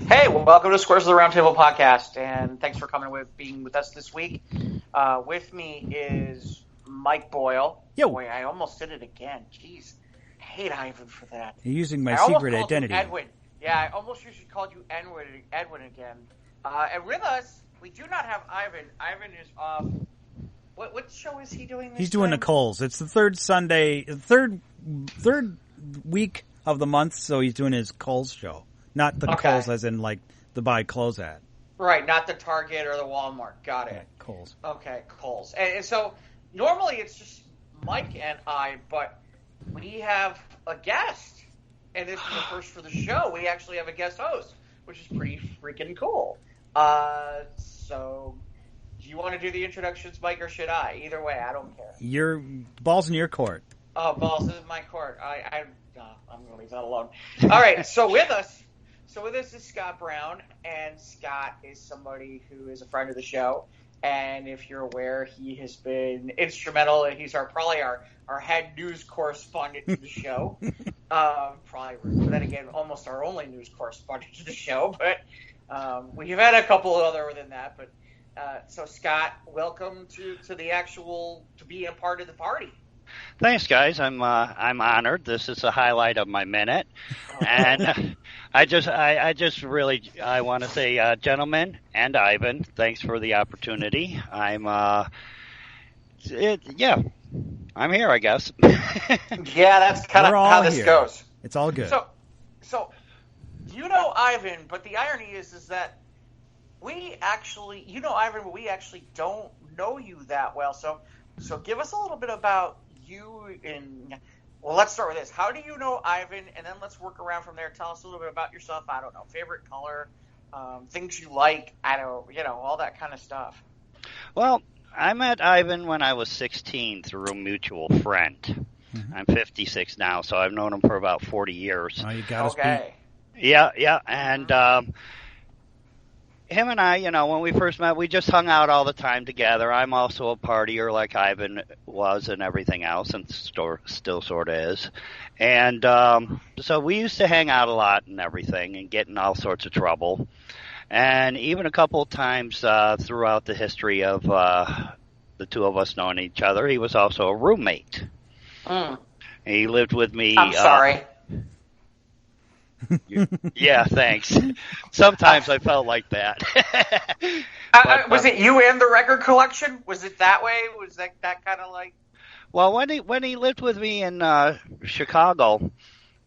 Hey, well, welcome to Squares of the Roundtable podcast, and thanks for being with us this week. With me is Mike Boyle. Yo. Boy, I almost did it again. Jeez, I hate Ivan for that. You're using my secret identity. Edwin. Yeah, I almost usually called you Edwin again. And with us, we do not have Ivan. Ivan is off. What show is he doing? He's doing the Coles. It's the third week of the month, so he's doing his Coles show. Not the Coles as in, like, the buy clothes at. Right, not the Target or the Walmart. Got it. Yeah, Coles. Okay, Coles. And so, normally it's just Mike and I, but we have a guest. And this is the first for the show. We actually have a guest host, which is pretty freaking cool. So, do you want to do the introductions, Mike, or should I? Either way, I don't care. Ball's in your court. Oh, balls in my court. I'm going to leave that alone. All right, so with us is Scott Brown, and Scott is somebody who is a friend of the show. And if you're aware, he has been instrumental. He's probably our head news correspondent to the show. But then again, almost our only news correspondent to the show. But we've had a couple other than that. But so Scott, welcome to being a part of the party. Thanks, guys. I'm honored. This is the highlight of my minute, and I want to say, gentlemen and Ivan, thanks for the opportunity. I'm here, I guess. Yeah, that's kind of how this goes. It's all good. So you know Ivan, but the irony is that Ivan, but we actually don't know you that well. So give us a little bit about you let's start with this. How do you know Ivan? And then let's work around from there. Tell us a little bit about yourself. I don't know, favorite color, things you like. I don't, all that kind of stuff. Well, I met Ivan when I was 16 through a mutual friend. Mm-hmm. I'm 56 now, so I've known him for about 40 years. Oh, you got us beat. Yeah, and him and I, when we first met, we just hung out all the time together. I'm also a partier like Ivan was and everything else, and still sort of is. And so we used to hang out a lot and everything and get in all sorts of trouble. And even a couple of times throughout the history of the two of us knowing each other, he was also a roommate. Mm. He lived with me. I'm sorry. Yeah, thanks. Sometimes I felt like that. Was it you and the record collection? Was it that way? Was that kind of like? Well, when he lived with me in Chicago,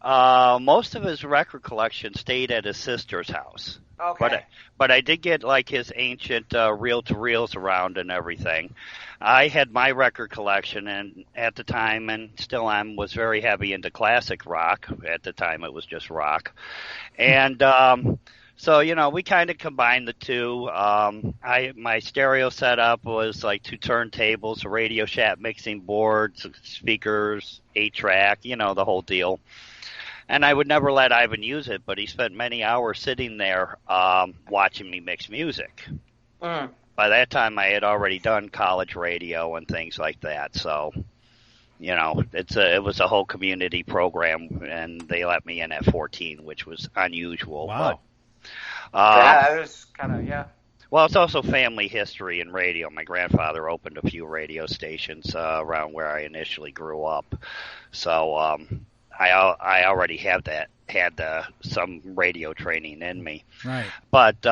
most of his record collection stayed at his sister's house. Okay. But I did get like his ancient reel-to-reels around and everything. I had my record collection, and at the time, and still am, was very heavy into classic rock. At the time, it was just rock. And so, we kind of combined the two. My stereo setup was like 2 turntables, a Radio Shack mixing board, speakers, 8-track, the whole deal. And I would never let Ivan use it, but he spent many hours sitting there watching me mix music. Mm. By that time, I had already done college radio and things like that. So, it was a whole community program, and they let me in at 14, which was unusual. Wow. But, that was kind of, yeah. Well, it's also family history in radio. My grandfather opened a few radio stations around where I initially grew up. So, I already had some radio training in me. Right. But,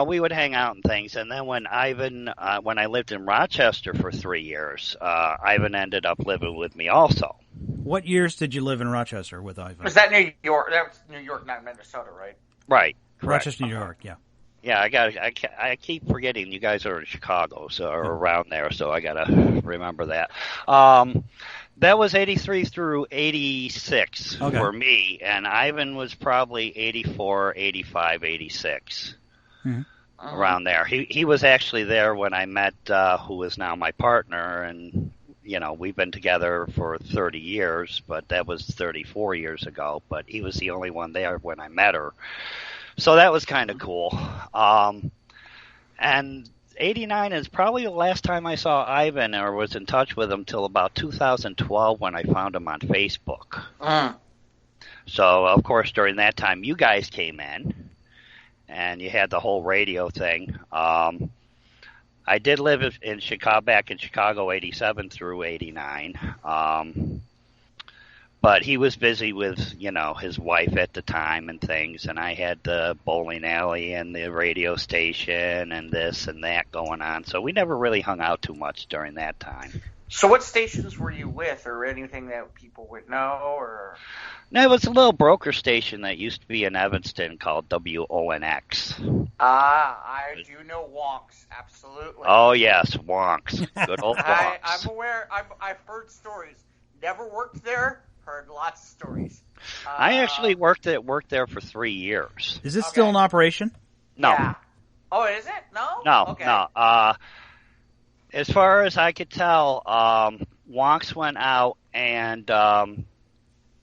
we would hang out and things. And then when I lived in Rochester for 3 years, Ivan ended up living with me also. What years did you live in Rochester with Ivan? Was that New York? That was New York, not Minnesota, right? Right. Correct. Rochester, New York, yeah. Yeah, I keep forgetting you guys are in Chicago, or around there, so I got to remember that. That was 83 through 86 for me, and Ivan was probably 84, 85, 86, around there. He was actually there when I met who is now my partner, and, we've been together for 30 years, but that was 34 years ago, but he was the only one there when I met her. So that was kind of cool. And 89 is probably the last time I saw Ivan or was in touch with him till about 2012 when I found him on Facebook. So, of course, during that time, you guys came in. and you had the whole radio thing. I did live in Chicago, back in Chicago, 87 through 89. But he was busy with, his wife at the time and things, and I had the bowling alley and the radio station and this and that going on. So we never really hung out too much during that time. So what stations were you with, or anything that people would know, or? No, it was a little broker station that used to be in Evanston called WONX. I do know Wonks, absolutely. Oh, yes, Wonks. Good old Wonks. I'm aware. I've heard stories. Never worked there. Heard lots of stories. I actually worked there for 3 years. Is it still in operation? No. Yeah. Oh, is it? No? No, okay. no. As far as I could tell, Wonks went out, and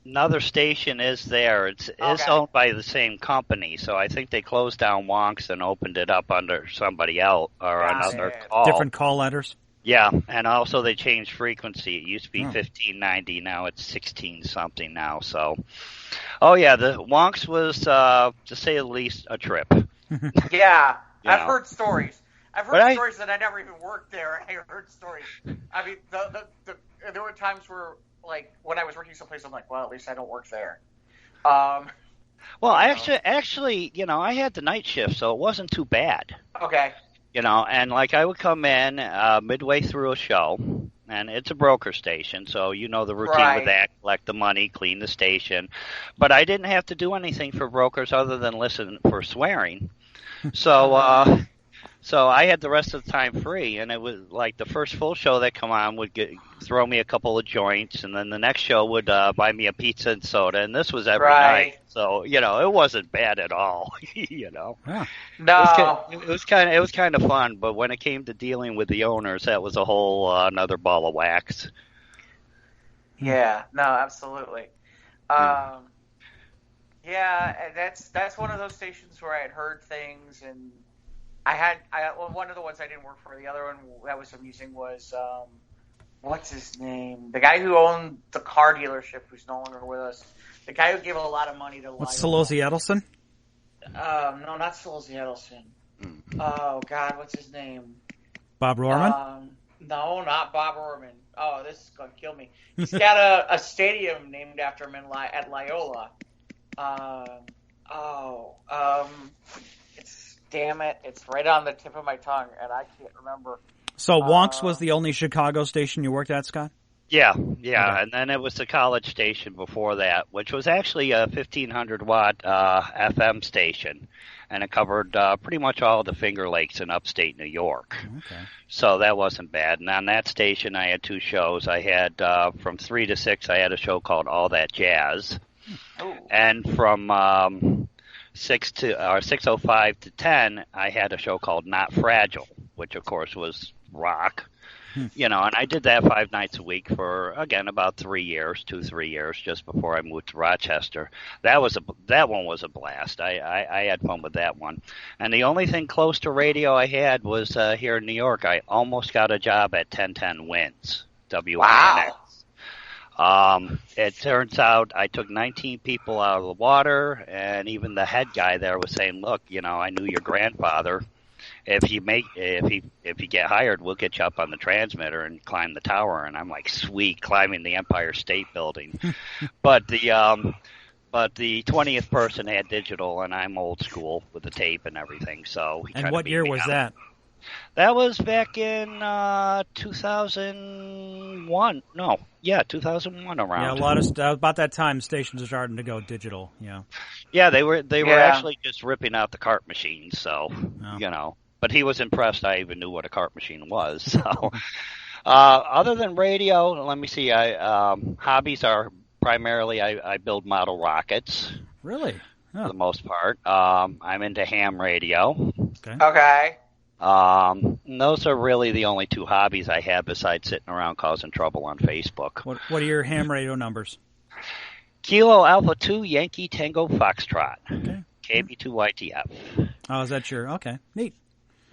another station is there. It's owned by the same company, so I think they closed down Wonks and opened it up under somebody else or another call. Different call letters? Yeah, and also they changed frequency. It used to be 1590, now it's 16-something now. So, the Wonks was, to say the least, a trip. Yeah, I've heard stories. I've heard stories that I never even worked there. I heard stories. I mean, there were times where, like, when I was working someplace, I'm like, well, at least I don't work there. Well, actually, I had the night shift, so it wasn't too bad. Okay. And like I would come in midway through a show, and it's a broker station, so the routine with that, collect the money, clean the station. But I didn't have to do anything for brokers other than listen for swearing. So so I had the rest of the time free, and it was like the first full show that come on would throw me a couple of joints, and then the next show would buy me a pizza and soda, and this was every night. So it wasn't bad at all. Yeah. No, it was kind of fun, but when it came to dealing with the owners, that was a whole another ball of wax. Yeah, no, absolutely. Yeah, that's one of those stations where I had heard things, and one of the ones I didn't work for. The other one that was amusing was what's his name? The guy who owned the car dealership, who's no longer with us. The guy who gave a lot of money to. What's Solozzi Edelson? No, not Solozzi Edelson. Oh God, what's his name? Bob Rorman? No, not Bob Rorman. Oh, this is gonna kill me. He's got a stadium named after him at Loyola. Damn it, it's right on the tip of my tongue, and I can't remember. So Wonks was the only Chicago station you worked at, Scott? Yeah, okay. And then it was the college station before that, which was actually a 1,500-watt FM station, and it covered pretty much all of the Finger Lakes in upstate New York. Okay. So that wasn't bad. And on that station, I had 2 shows. I had, from 3 to 6, I had a show called All That Jazz. Ooh. And from 6:05 to 10, I had a show called Not Fragile, which of course was rock. And I did that 5 nights a week for, again, about 3 years, 3 years, just before I moved to Rochester. That one was a blast. I had fun with that one. And the only thing close to radio I had was here in New York. I almost got a job at 1010 Winds, WINX. Wow. It turns out I took 19 people out of the water, and even the head guy there was saying, look, I knew your grandfather. If you get hired, we'll get you up on the transmitter and climb the tower. And I'm like, sweet, climbing the Empire State Building. But the 20th person had digital, and I'm old school with the tape and everything. So and what year was that? That was back in 2001. No, 2001 around. Yeah, a lot of about that time, stations are starting to go digital. Yeah. Yeah, they were actually just ripping out the cart machines. So but he was impressed. I even knew what a cart machine was. So, other than radio, let me see. Hobbies are primarily I build model rockets. Really? Oh. For the most part. I'm into ham radio. Okay. Those are really the only 2 hobbies I have besides sitting around causing trouble on Facebook. What are your ham radio numbers? Kilo Alpha 2 Yankee Tango Foxtrot. Okay. KB2YTF. Oh, is that your okay? Neat.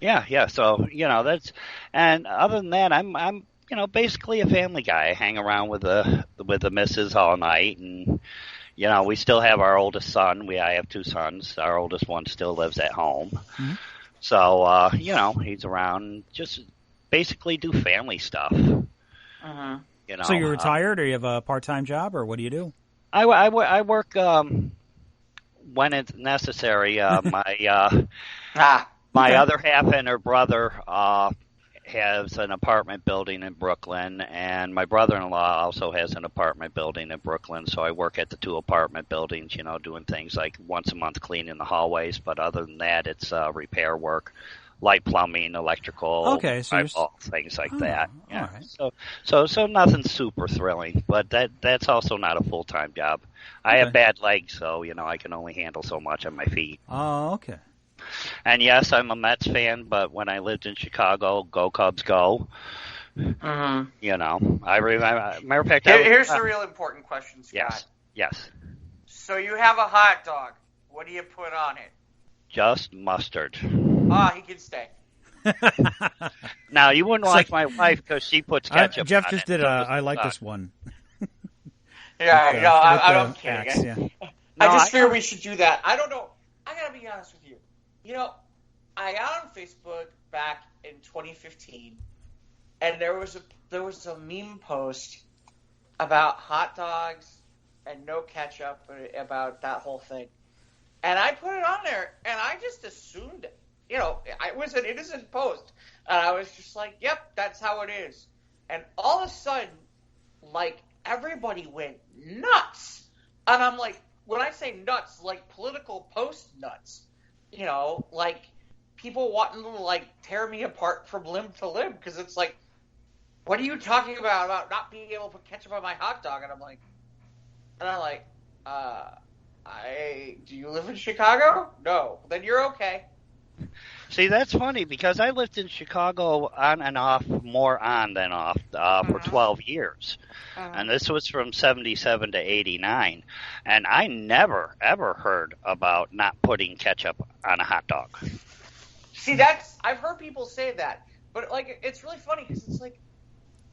Yeah. So that's, and other than that, I'm basically a family guy. I hang around with the missus all night, and we still have our oldest son. I have 2 sons. Our oldest one still lives at home. Mm-hmm. So, he's around, just basically do family stuff. Uh-huh. So you're retired, or you have a part-time job, or what do you do? I work when it's necessary. My other half and her brother has an apartment building in Brooklyn, and my brother-in-law also has an apartment building in Brooklyn. So I work at the 2 apartment buildings, doing things like once a month cleaning the hallways. But other than that, it's repair work, light plumbing, electrical, things like that. Yeah. Right. So nothing super thrilling, but that's also not a full-time job. I have bad legs, so I can only handle so much on my feet. Oh, okay. And yes, I'm a Mets fan, but when I lived in Chicago, go Cubs, go. Uh-huh. I remember. Matter of fact, here's the real important question, Scott. Yes. So you have a hot dog. What do you put on it? Just mustard. He can stay. Now, you wouldn't watch my wife because she puts ketchup Jeff on just it. did I like this one. I'm kidding. Axe, yeah. I just figure we should do that. I don't know. I gotta be honest with you. I got on Facebook back in 2015, and there was a meme post about hot dogs and no ketchup, about that whole thing. And I put it on there, and I just assumed it. It was an innocent post. And I was just like, yep, that's how it is. And all of a sudden, everybody went nuts. And I'm like, when I say nuts, political post nuts. People wanting to, tear me apart from limb to limb. Because it's like, what are you talking about not being able to put ketchup on my hot dog? And I'm like, do you live in Chicago? No. Then you're okay. See, that's funny because I lived in Chicago on and off, more on than off, for 12 years. And this was from 77 to 89. And I never, ever heard about not putting ketchup on a hot dog. See, I've heard people say that. But, it's really funny because it's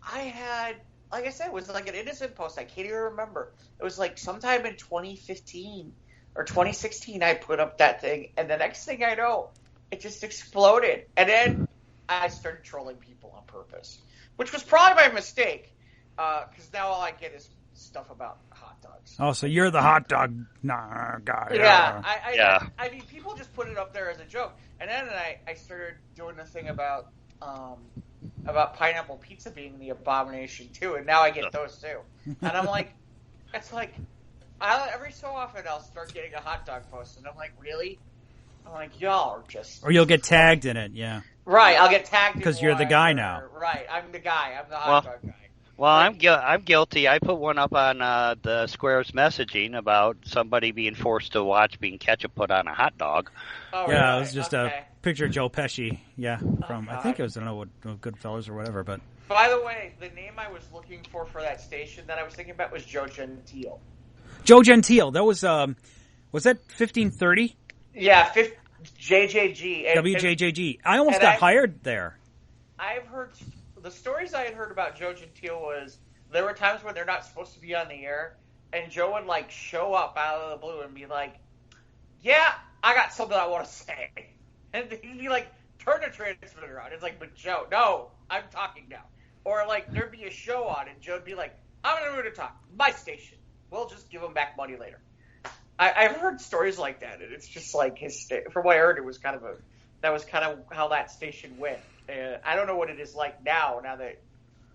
I had, like I said, it was an innocent post. I can't even remember. It was sometime in 2015 or 2016 I put up that thing. And the next thing I know, it just exploded. And then I started trolling people on purpose, which was probably my mistake, because now all I get is stuff about hot dogs. Oh, so you're the hot dog guy. Yeah. I mean, people just put it up there as a joke. And then I started doing the thing about pineapple pizza being the abomination, too. And now I get those, too. And I'm like, every so often I'll start getting a hot dog post. And I'm like, really? I'm like, y'all are just... Or you'll get tagged in it, yeah. Right, I'll get tagged in because you're the guy now. Right, I'm the guy. I'm the hot dog guy. Well, I'm guilty. I put one up on the Squares messaging about somebody being forced to watch being ketchup put on a hot dog. Oh, yeah, really? It was just a picture of Joe Pesci, from, I think it was, I don't know what Goodfellas or whatever, but... By the way, the name I was looking for that station that I was thinking about was Joe Gentile. Joe Gentile, that was that 1530? Yeah, JJG. WJJG. I almost got hired there. I've heard... The stories I had heard about Joe Gentile was there were times when they're not supposed to be on the air, and Joe would show up out of the blue and be like, "Yeah, I got something I want to say," and he'd be like, "Turn the transmitter on." It's like, "But Joe, no, I'm talking now." Or there'd be a show on, and Joe'd be like, "I'm in the mood to talk. My station. We'll just give him back money later." I've heard stories like that, and it's just from what I heard, it was that was kind of how that station went. I don't know what it is like now that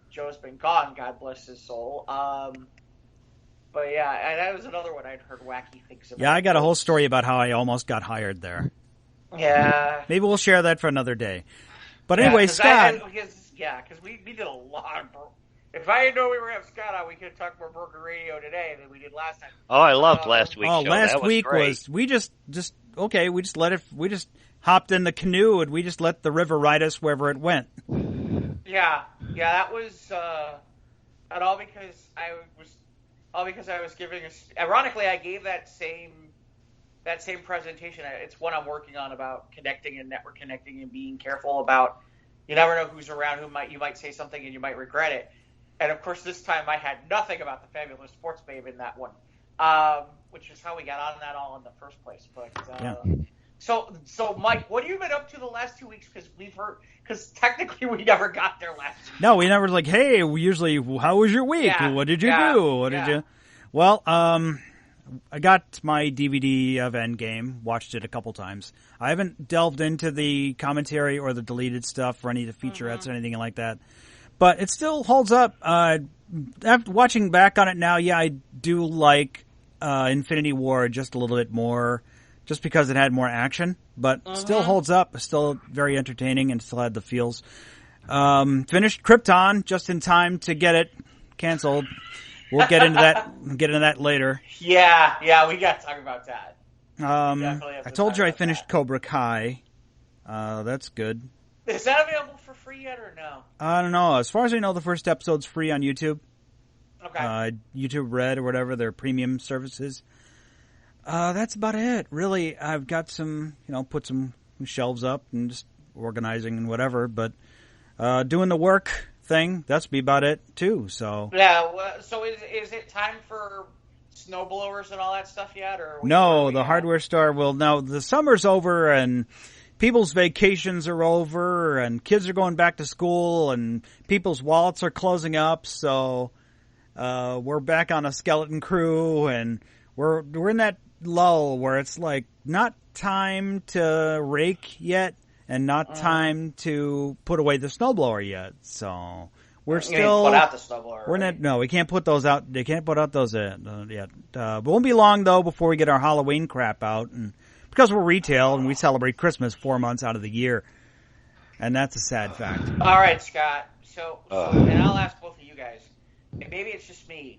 Joe's been gone, God bless his soul. But yeah, and that was another one I'd heard wacky things about. Yeah, I got a whole story about how I almost got hired there. Yeah. Maybe we'll share that for another day. But anyway, Scott. Because we did a lot of... If I didn't know we were going to have Scott on, we could have talked more broker radio today than we did last time. Oh, I loved last week's show. Last week was we just hopped in the canoe and we just let the river ride us wherever it went. Yeah, that was, and all because I was giving ironically, I gave that same presentation. It's one I'm working on about connecting and network connecting and being careful about, you never know who's around, you might say something and you might regret it. And of course, this time I had nothing about the Fabulous Sports Babe in that one. which is how we got on that all in the first place. But Yeah. So Mike, what have you been up to the last 2 weeks? Because technically we never got there last week. No, we never like, hey, we usually, how was your week? Yeah, What did you do? What did you? Well, I got my DVD of Endgame, watched it a couple times. I haven't delved into the commentary or the deleted stuff or any of the featurettes or anything like that. But it still holds up. After watching back on it now, yeah, I do like Infinity War just a little bit more, just because it had more action. But still holds up. Still very entertaining and still had the feels. Finished Krypton just in time to get it canceled. We'll get into that later. Yeah, we got to talk about that. I told you I finished Cobra Kai. That's good. Is that available for free yet or no? I don't know. As far as I know, the first episode's free on YouTube. Okay. YouTube Red or whatever, their premium services. That's about it. Really, I've got some, put some shelves up and just organizing and whatever, but doing the work thing, that's be about it too. So yeah. So is it time for snowblowers and all that stuff yet? Or no, the hardware store will. Now the summer's over and people's vacations are over and kids are going back to school and people's wallets are closing up. So we're back on a skeleton crew and we're in that lull where it's like not time to rake yet. And not time to put away the snowblower yet. So we're still put out the snowblower. We're not. No, we can't put those out. They can't put out those yet. But won't be long though before we get our Halloween crap out, and because we're retail and we celebrate Christmas 4 months out of the year, and that's a sad fact. All right, Scott. So and I'll ask both of you guys. And maybe it's just me.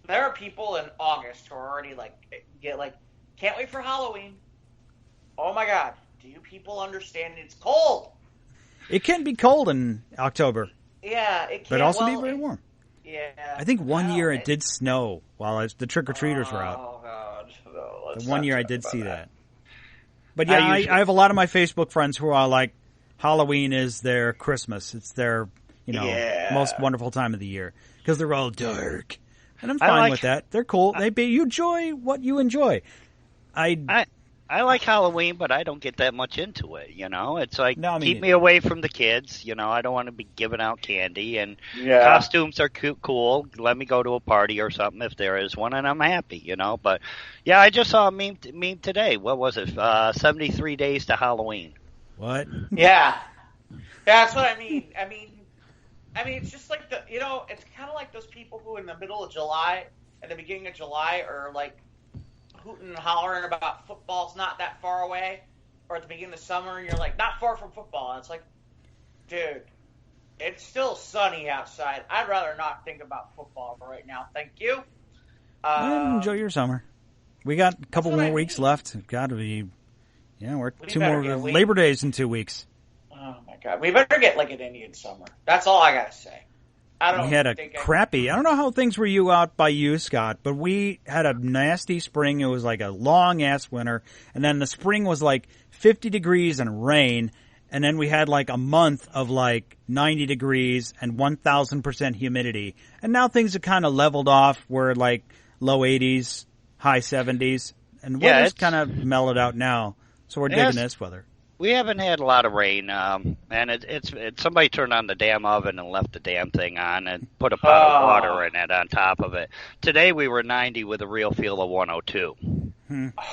There are people in August who are already can't wait for Halloween. Oh my God. Do you people understand it's cold? It can be cold in October. Yeah, it can. But also be very warm. Yeah. I think one year it did snow while the trick-or-treaters were out. Oh, God. No, the one year I did see that. But yeah, I have a lot of my Facebook friends who are like, Halloween is their Christmas. It's their, most wonderful time of the year. Because they're all dark. And I'm fine with that. They're cool. You enjoy what you enjoy. I like Halloween, but I don't get that much into it, It's like, keep me away from the kids, I don't want to be giving out candy, and costumes are cool. Let me go to a party or something if there is one, and I'm happy, But, yeah, I just saw a meme today. What was it? 73 days to Halloween. What? Yeah. That's what I mean. I mean, it's just like it's kind of like those people who in the middle of July, at the beginning of July, are like, hooting and hollering about football's not that far away, or at the beginning of summer and you're like, not far from football, and it's like, dude, it's still sunny outside. I'd rather not think about football right now, thank you. Enjoy your summer. We got a couple more weeks left. It's got to be, we're 2 more Labor Days in 2 weeks. Oh my God, we better get like an Indian summer. That's all I gotta say. We had a crappy. I don't know how things were out by you, Scott, but we had a nasty spring. It was like a long ass winter, and then the spring was like 50 degrees and rain, and then we had like a month of like 90 degrees and 1,000% humidity, and now things have kind of leveled off. We're like low 80s, high 70s, and weather's kind of mellowed out now. So we're digging this weather. We haven't had a lot of rain, and it's somebody turned on the damn oven and left the damn thing on and put a pot of water in it on top of it. Today we were 90 with a real feel of 102.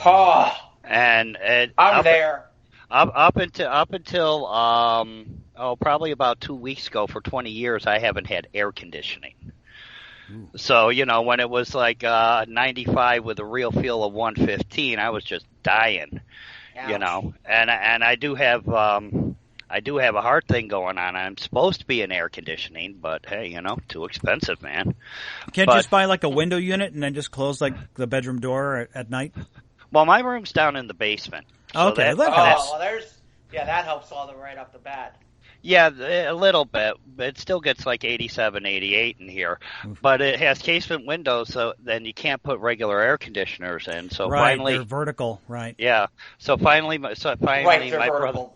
Oh, and I'm there. Up until probably about 2 weeks ago, for 20 years, I haven't had air conditioning. Ooh. So when it was like 95 with a real feel of 115, I was just dying. Ouch. And I do have a heart thing going on. I'm supposed to be in air conditioning, but hey, too expensive, man. Can't you just buy like a window unit and then just close like the bedroom door at night? Well, my room's down in the basement. So okay, that helps. That helps all the right off the bat. Yeah, a little bit. It still gets like 87, 88 in here. But it has casement windows, so then you can't put regular air conditioners in. So finally, they're vertical, right? Yeah. So finally, they're my vertical. brother.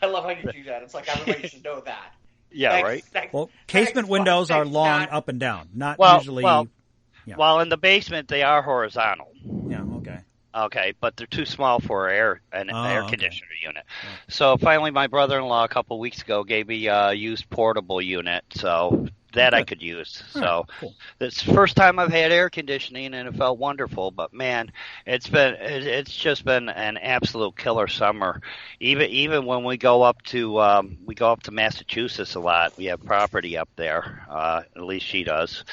I love how you do that. It's like everybody should know that. Yeah, right. Well, casement windows are long up and down, not usually. Yeah. Well, in the basement they are horizontal. Yeah. Okay. Okay, but they're too small for air Okay. conditioner unit. Right. So finally, my brother-in-law a couple weeks ago gave me a used portable unit, so that I could use. All So right, cool. it's the first time I've had air conditioning, and it felt wonderful. But man, it's just been an absolute killer summer. Even when we go up to Massachusetts a lot. We have property up there. At least she does.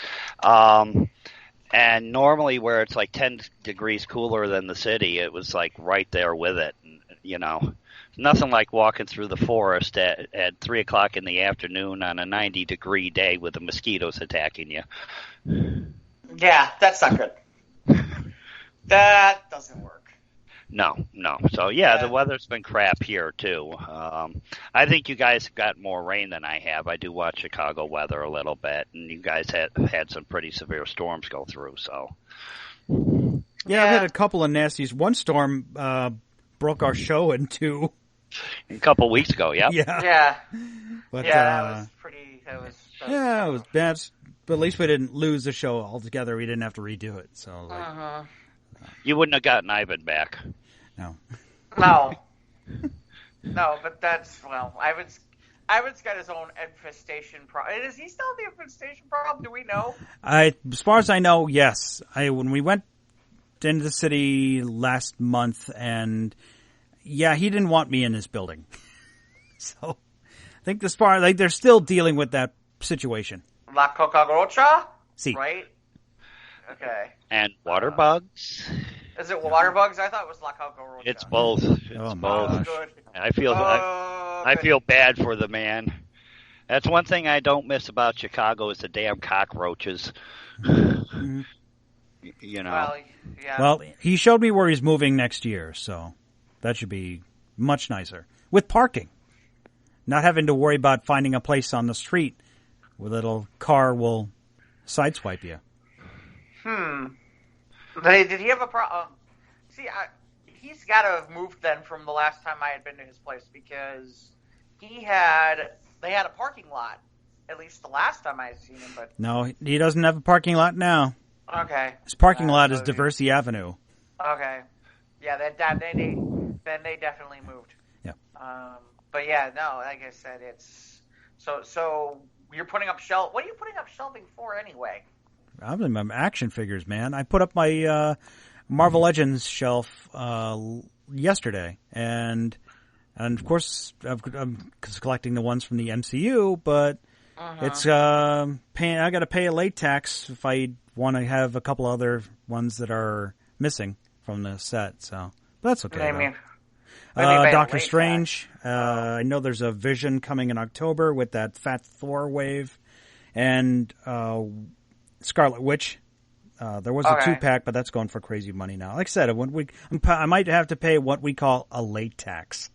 And normally where it's like 10 degrees cooler than the city, it was like right there with it. You know, nothing like walking through the forest at 3 o'clock in the afternoon on a 90-degree day with the mosquitoes attacking you. Yeah, that's not good. That doesn't work. No. So, the weather's been crap here, too. I think you guys have got more rain than I have. I do watch Chicago weather a little bit, and you guys had some pretty severe storms go through, so. Yeah, I've had a couple of nasties. One storm broke our show in two. A couple weeks ago, yep. Yeah. But, that was pretty... That was it was bad. But at least we didn't lose the show altogether. We didn't have to redo it. So, You wouldn't have gotten Ivan back. No. No, but that's, well, Ivan's got his own infestation problem. Is he still the infestation problem? Do we know? As far as I know, yes. When we went into the city last month, and he didn't want me in his building. So I think they're still dealing with that situation. La Cockroacha? Si. Right? Okay. And water bugs? Is it water bugs? I thought it was La Cockroacha. It's both. It's both. Good. I feel bad for the man. That's one thing I don't miss about Chicago is the damn cockroaches. Mm-hmm. You know. Well, yeah. Well, he showed me where he's moving next year, so that should be much nicer. With parking. Not having to worry about finding a place on the street where a little car will sideswipe you. Did he have a problem? See, he's got to have moved then from the last time I had been to his place because they had a parking lot. At least the last time I had seen him, but No, he doesn't have a parking lot now. Okay. His parking lot is Diversity Avenue. Okay. Yeah, then they definitely moved. Yeah. But yeah, no, like I said, it's so you're putting up what are you putting up shelving for anyway? I'm action figures, man. I put up my Marvel Legends shelf yesterday, and of course I'm collecting the ones from the MCU, but it's I got to pay a late tax if I want to have a couple other ones that are missing from the set. So that's okay. Doctor Strange. I know there's a Vision coming in October with that Fat Thor wave, and Scarlet Witch. There was a 2-pack, but that's going for crazy money now. Like I said, I might have to pay what we call a late tax.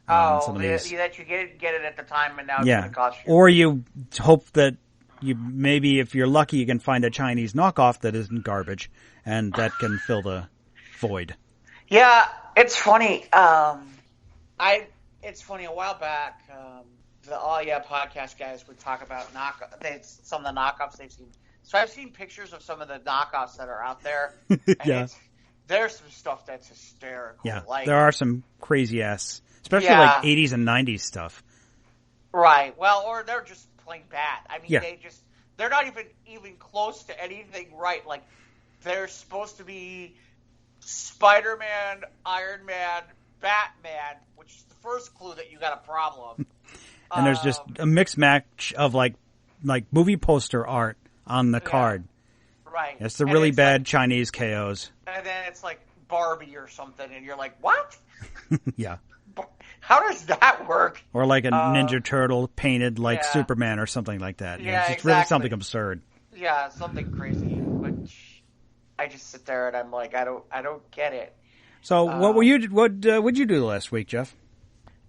That you get it at the time, and now it's going to cost you. Or you hope that maybe if you're lucky, you can find a Chinese knockoff that isn't garbage, and that can fill the void. Yeah, it's funny. It's funny. A while back, the All Yeah podcast guys would talk about some of the knockoffs they've seen. So I've seen pictures of some of the knockoffs that are out there. And there's some stuff that's hysterical. Yeah, there are some crazy ass, especially like 80s and 90s stuff. Right. Well, or they're just plain bad. I mean, they're not even close to anything right. Like they're supposed to be Spider-Man, Iron Man, Batman, which is the first clue that you got a problem. And there's just a mixed match of like movie poster art on the card. Right. It's the really bad Chinese KOs. And then it's like Barbie or something, and you're like, what? Yeah. How does that work? Or like a Ninja Turtle painted like Superman or something like that. Yeah, it's just really something absurd. Yeah, something crazy. Which I just sit there and I'm like, I don't get it. So what'd you do last week, Jeff?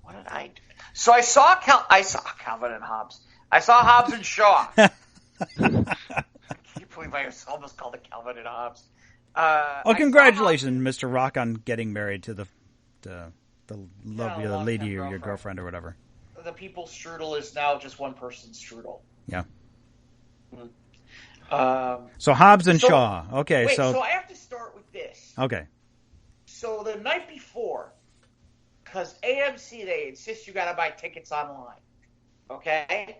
What did I do? So I saw Calvin and Hobbs. I saw Hobbs and Shaw. I can't believe I almost called it Calvin and Hobbs. Congratulations, Mr. Rock, on getting married to the lovely lady or your girlfriend or whatever. The people's strudel is now just one person's strudel. Yeah. So Hobbs and Shaw. Okay, wait, so I have to start with this. Okay. So the night before, because AMC, they insist you got to buy tickets online. Okay?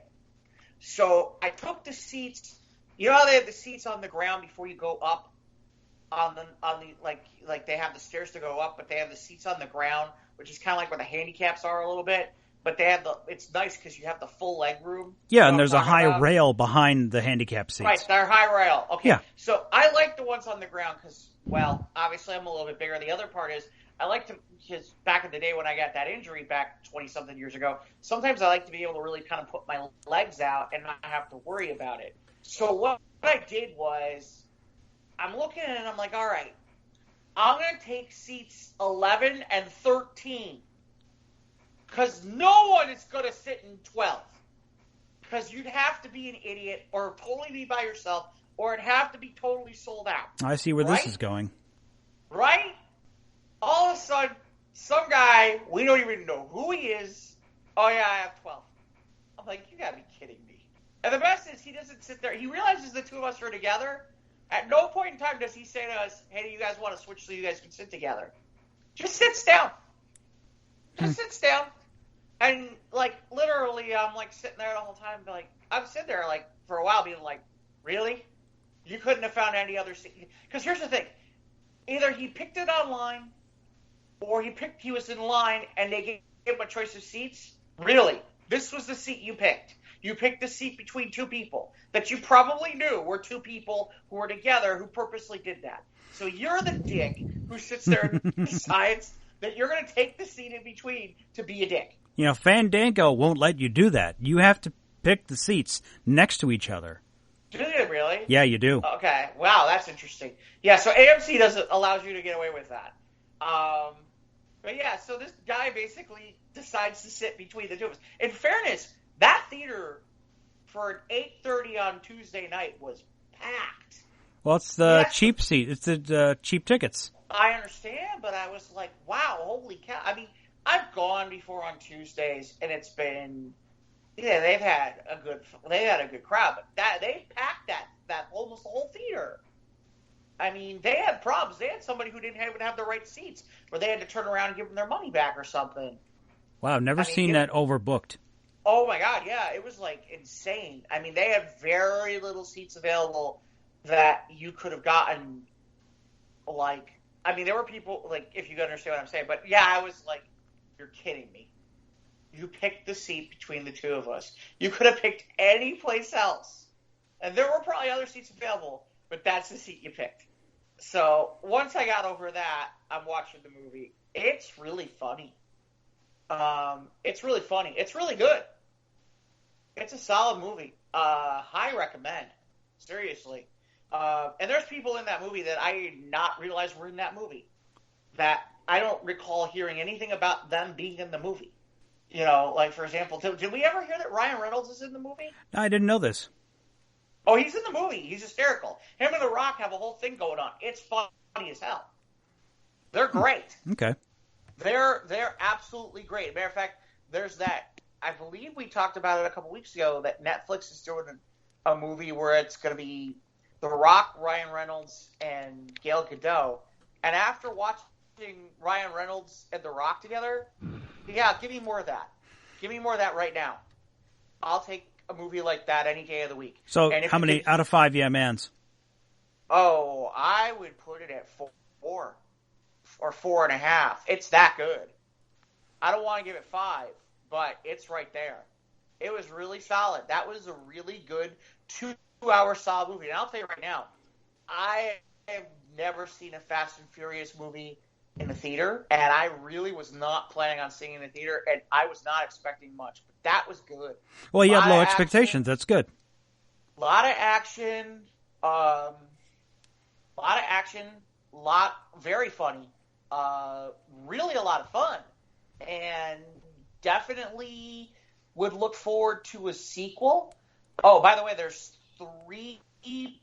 So I took the seats. You know how they have the seats on the ground before you go up on the like they have the stairs to go up, but they have the seats on the ground, which is kind of like where the handicaps are a little bit. But they have it's nice because you have the full leg room. Yeah, and there's a high rail behind the handicap seats. Right, they're high rail. Okay. Yeah. So I like the ones on the ground because, well, obviously I'm a little bit bigger. The other part is I like to, because back in the day when I got that injury back 20-something years ago, sometimes I like to be able to really kind of put my legs out and not have to worry about it. So what I did was I'm looking and I'm like, all right, I'm going to take seats 11 and 13 because no one is going to sit in 12 because you'd have to be an idiot or totally be by yourself or it'd have to be totally sold out. I see where this is going. Right? All of a sudden, some guy, we don't even know who he is. Oh, yeah, I have 12. I'm like, you gotta be kidding me. And the best is he doesn't sit there. He realizes the two of us are together. At no point in time does he say to us, hey, do you guys want to switch so you guys can sit together? Just sits down. Just sits down. And, like, literally, I'm, like, sitting there the whole time. Like, I'm sitting there, like, for a while being like, really? You couldn't have found any other seat? Because here's the thing. Either he picked it online or he was in line and they gave him a choice of seats. Really? This was the seat you picked. You picked the seat between two people that you probably knew were two people who were together who purposely did that. So you're the dick who sits there and decides that you're going to take the seat in between to be a dick. You know, Fandango won't let you do that. You have to pick the seats next to each other. Do they really? Yeah, you do. Okay. Wow, that's interesting. Yeah, so AMC allows you to get away with that. But yeah, so this guy basically decides to sit between the two of us. In fairness, that theater for an 8:30 on Tuesday night was packed. Well, it's the cheap seat. It's the cheap tickets. I understand, but I was like, wow, holy cow. I mean, I've gone before on Tuesdays, and it's been, yeah, they've had a good crowd, but they packed that almost the whole theater. I mean, they had problems. They had somebody who didn't even have the right seats, where they had to turn around and give them their money back or something. Wow, I've never seen that overbooked. Oh my God, yeah, it was like insane. I mean, they had very little seats available that you could have gotten. Like, I mean, there were people, like, if you understand what I'm saying, but yeah, I was like, you're kidding me. You picked the seat between the two of us. You could have picked any place else. And there were probably other seats available, but that's the seat you picked. So once I got over that, I'm watching the movie. It's really funny. It's really funny. It's really good. It's a solid movie. High recommend. Seriously. And there's people in that movie that I did not realize were in that movie. That I don't recall hearing anything about them being in the movie. You know, like, for example, did we ever hear that Ryan Reynolds is in the movie? I didn't know this. Oh, he's in the movie. He's hysterical. Him and The Rock have a whole thing going on. It's funny as hell. They're great. Okay. They're absolutely great. Matter of fact, there's that. I believe we talked about it a couple weeks ago that Netflix is doing a movie where it's going to be The Rock, Ryan Reynolds, and Gal Gadot. And after watching Ryan Reynolds and The Rock together, yeah, give me more of that. Give me more of that right now. I'll take a movie like that any day of the week. So how many out of 5 yeah-mans? Oh, I would put it at 4 or 4.5. It's that good. I don't want to give it 5, but it's right there. It was really solid. That was a really good 2-hour solid movie. And I'll tell you right now, I have never seen a Fast and Furious movie in the theater, and I really was not planning on seeing it in the theater, and I was not expecting much. But that was good. Well, you had low expectations. That's good. A lot of action. Very funny. Really a lot of fun. And definitely would look forward to a sequel. Oh, by the way, there's 3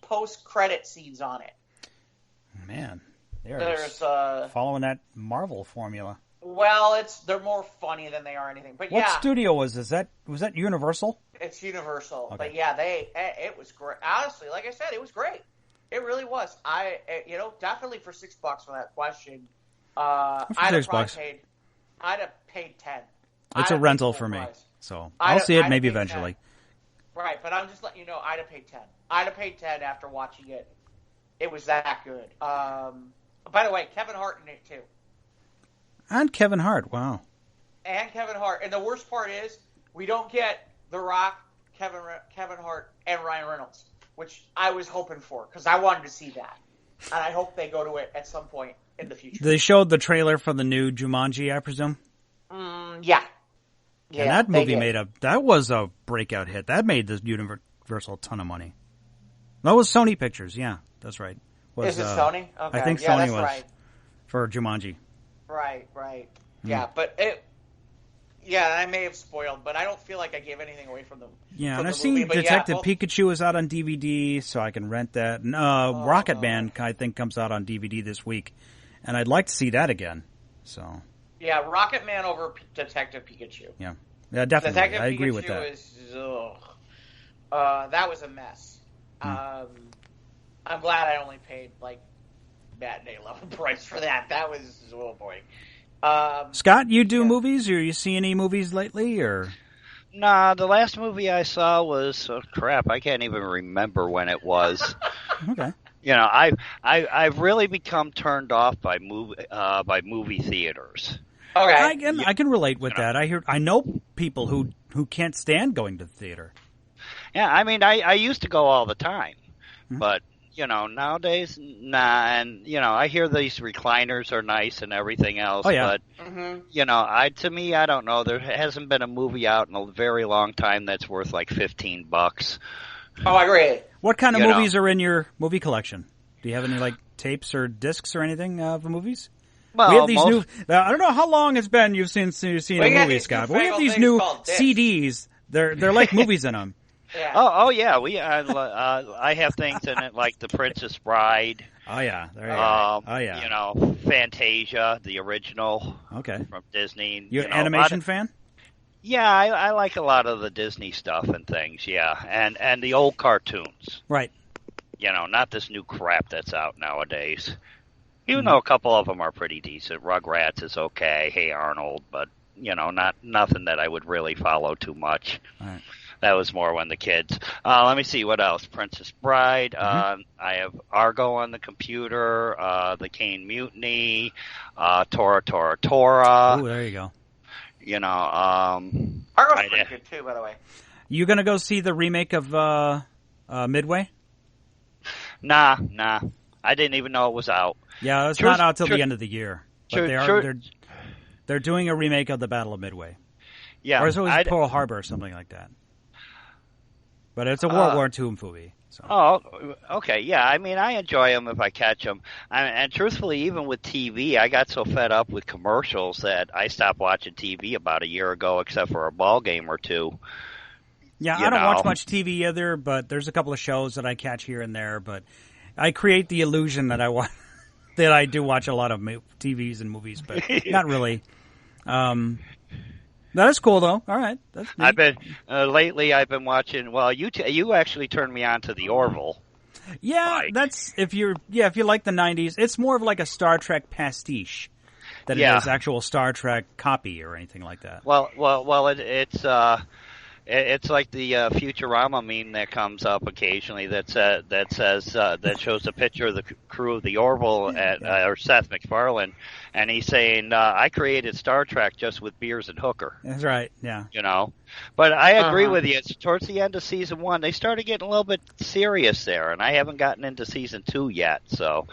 post-credit scenes on it. Man, there's following that Marvel formula. Well, they're more funny than they are anything. But What studio was this? Was that Universal? It's Universal. Okay. But yeah, it was great. Honestly, like I said, it was great. It really was. Definitely for $6 for that question. I'd have paid 10. It's a rental for me, so I'll see it maybe eventually. 10. Right, but I'm just letting you know, I'd have paid 10. I'd have paid 10 after watching it. It was that good. By the way, Kevin Hart in it too. And Kevin Hart, wow. And Kevin Hart. And the worst part is, we don't get The Rock, Kevin Hart, and Ryan Reynolds, which I was hoping for, because I wanted to see that. And I hope they go to it at some point in the future. They showed the trailer for the new Jumanji, I presume? Yeah. And that movie that was a breakout hit. That made the Universal a ton of money. That was Sony Pictures, yeah, that's right. Is it Sony? Okay. I think Sony was right. For Jumanji. Right. Yeah, but I may have spoiled, but I don't feel like I gave anything away from them. Yeah, and I've seen Detective Pikachu is out on DVD, so I can rent that. And, Rocket Man, I think, comes out on DVD this week, and I'd like to see that again. So. Yeah, Rocket Man over Detective Pikachu. Yeah, definitely. Detective I agree Pikachu with that. That was a mess. I'm glad I only paid matinee level price for that. That was boy. Scott, you do movies? Or you see any movies lately, or? Nah, the last movie I saw was crap. I can't even remember when it was. Okay. I've really become turned off by movie theaters. Okay. I can relate with that. I know people who can't stand going to the theater. Yeah, I mean, I used to go all the time, but nowadays, nah. And I hear these recliners are nice and everything else. Oh, yeah. But to me, I don't know. There hasn't been a movie out in a very long time that's worth like $15. Oh, I agree. What kind of movies are in your movie collection? Do you have any tapes or discs or anything of the movies? Well, we have these new. I don't know how long it's been you've seen a movie, Scott. But we have these new CDs. They're like movies in them. Yeah. Oh yeah. I have things in it like The Princess Bride. Oh yeah. There you go. Oh yeah. Fantasia, the original. Okay. From Disney. You an animation fan? Yeah, I like a lot of the Disney stuff and things. Yeah, and the old cartoons. Right. Not this new crap that's out nowadays. Even though a couple of them are pretty decent. Rugrats is okay. Hey Arnold, but not nothing that I would really follow too much. All right. That was more when the kids. Let me see what else. Princess Bride. I have Argo on the computer. The Kane Mutiny. Tora. Oh, there you go. Argo's pretty good too, by the way. You gonna go see the remake of Midway? Nah. I didn't even know it was out. Yeah, it's not out till the end of the year. But they're doing a remake of the Battle of Midway. Yeah, or it was Pearl Harbor or something like that. But it's a World War II movie. So. Oh, okay. Yeah, I mean, I enjoy them if I catch them. And truthfully, even with TV, I got so fed up with commercials that I stopped watching TV about a year ago, except for a ball game or two. Yeah, I don't watch much TV either, but there's a couple of shows that I catch here and there. But I create the illusion that that I do watch a lot of TVs and movies, but not really. That is cool, though. All right, that's neat. I've been lately. I've been watching. Well, you actually turned me on to the Orville. Yeah, that's if you like the '90s. It's more of like a Star Trek pastiche than it is actual Star Trek copy or anything like that. Well, it's like the Futurama meme that comes up occasionally that shows a picture of the crew of the Orville or Seth MacFarlane, and he's saying, "I created Star Trek just with beers and hooker." That's right. Yeah. But I agree with you. It's towards the end of season 1, they started getting a little bit serious there, and I haven't gotten into season 2 yet. So,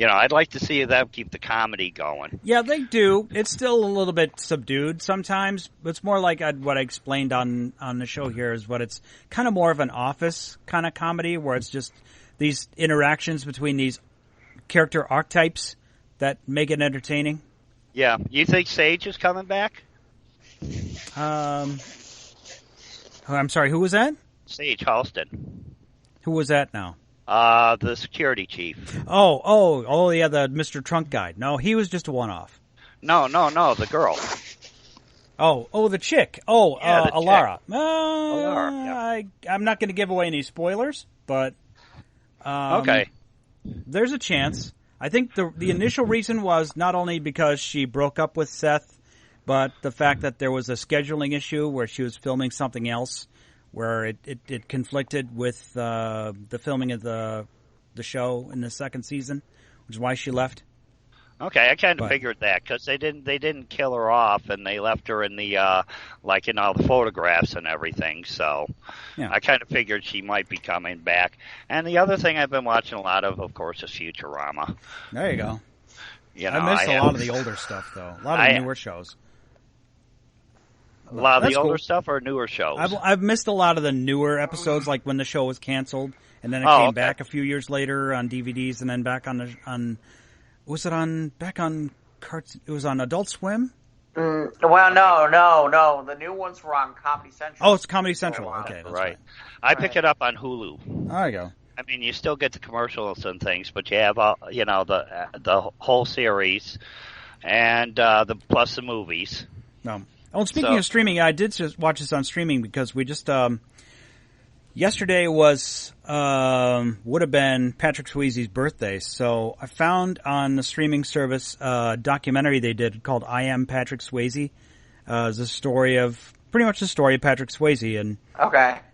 I'd like to see them keep the comedy going. Yeah, they do. It's still a little bit subdued sometimes. It's more like what I explained on the show here is what it's kind of more of an office kind of comedy where it's just these interactions between these character archetypes that make it entertaining. Yeah. You think Sage is coming back? I'm sorry, who was that? Sage Halston. Who was that now? The security chief. Oh, yeah, the Mr. Trunk guy. No, he was just a one-off. No, the girl. Oh, the chick. Oh, Yeah, the Alara. Alara, yeah. I'm not going to give away any spoilers, but Okay. there's a chance. I think the initial reason was not only because she broke up with Seth, but the fact that there was a scheduling issue where she was filming something else, where it conflicted with the filming of the show in the second season, which is why she left. Okay, I kind of figured that because they didn't kill her off and they left her in the like in all the photographs and everything. So Yeah. I kind of figured she might be coming back. And the other thing I've been watching a lot of course, is Futurama. There you go. You know, I missed a lot of the older stuff though. A lot of the newer shows. A lot of the older cool. stuff or newer shows? I've missed a lot of the newer episodes, like when the show was canceled, and then it came back a few years later on DVDs, and then back on. Was it on back on carts? It was on Adult Swim. Well, no. The new ones were on Comedy Central. Oh, it's Comedy Central. Okay, that's right. I pick it up on Hulu. There you go. I mean, you still get the commercials and things, but you have the whole series, and plus the movies. No. Oh, speaking of streaming, I did just watch this on streaming because we just yesterday was would have been Patrick Swayze's birthday, so I found on the streaming service a documentary they did called "I Am Patrick Swayze." It's a story of pretty much the story of Patrick Swayze,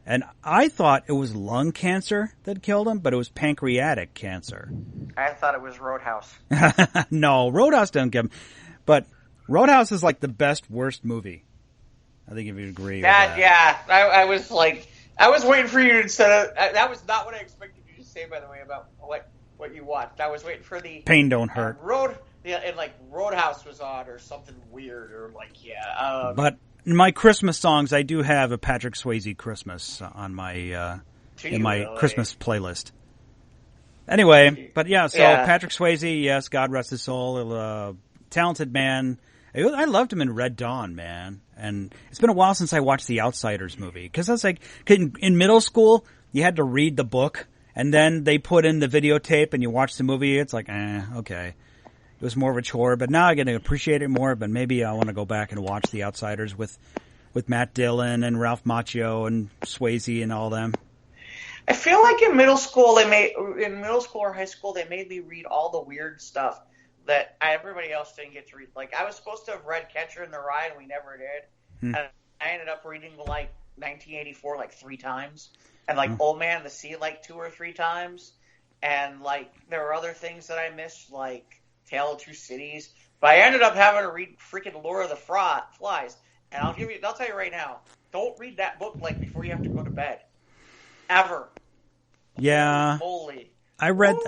and I thought it was lung cancer that killed him, but it was pancreatic cancer. I thought it was Roadhouse. No, Roadhouse didn't give him, but Roadhouse is like the best worst movie. I think if you agree with that. Yeah. I was waiting for you to say that was not what I expected you to say, by the way, about what you watched. I was waiting for the Pain Don't Hurt. Roadhouse was on or something weird or but in my Christmas songs, I do have a Patrick Swayze Christmas on my Christmas playlist. Anyway, but Patrick Swayze, yes, God rest his soul, talented man. I loved him in Red Dawn, man. And it's been a while since I watched the Outsiders movie. Because that's like, in middle school, you had to read the book, and then they put in the videotape, and you watch the movie. It's like, okay. It was more of a chore, but now I get to appreciate it more, but maybe I want to go back and watch the Outsiders with Matt Dillon and Ralph Macchio and Swayze and all them. I feel like in middle school or high school, they made me read all the weird stuff that everybody else didn't get to read. Like, I was supposed to have read Catcher in the Rye, and we never did. And I ended up reading, 1984, 3 times. And, Old Man and the Sea, 2 or 3 times. And, there were other things that I missed, like Tale of Two Cities. But I ended up having to read freaking Lord of the Flies. And I'll tell you right now, don't read that book, before you have to go to bed. Ever. Yeah. Holy. I read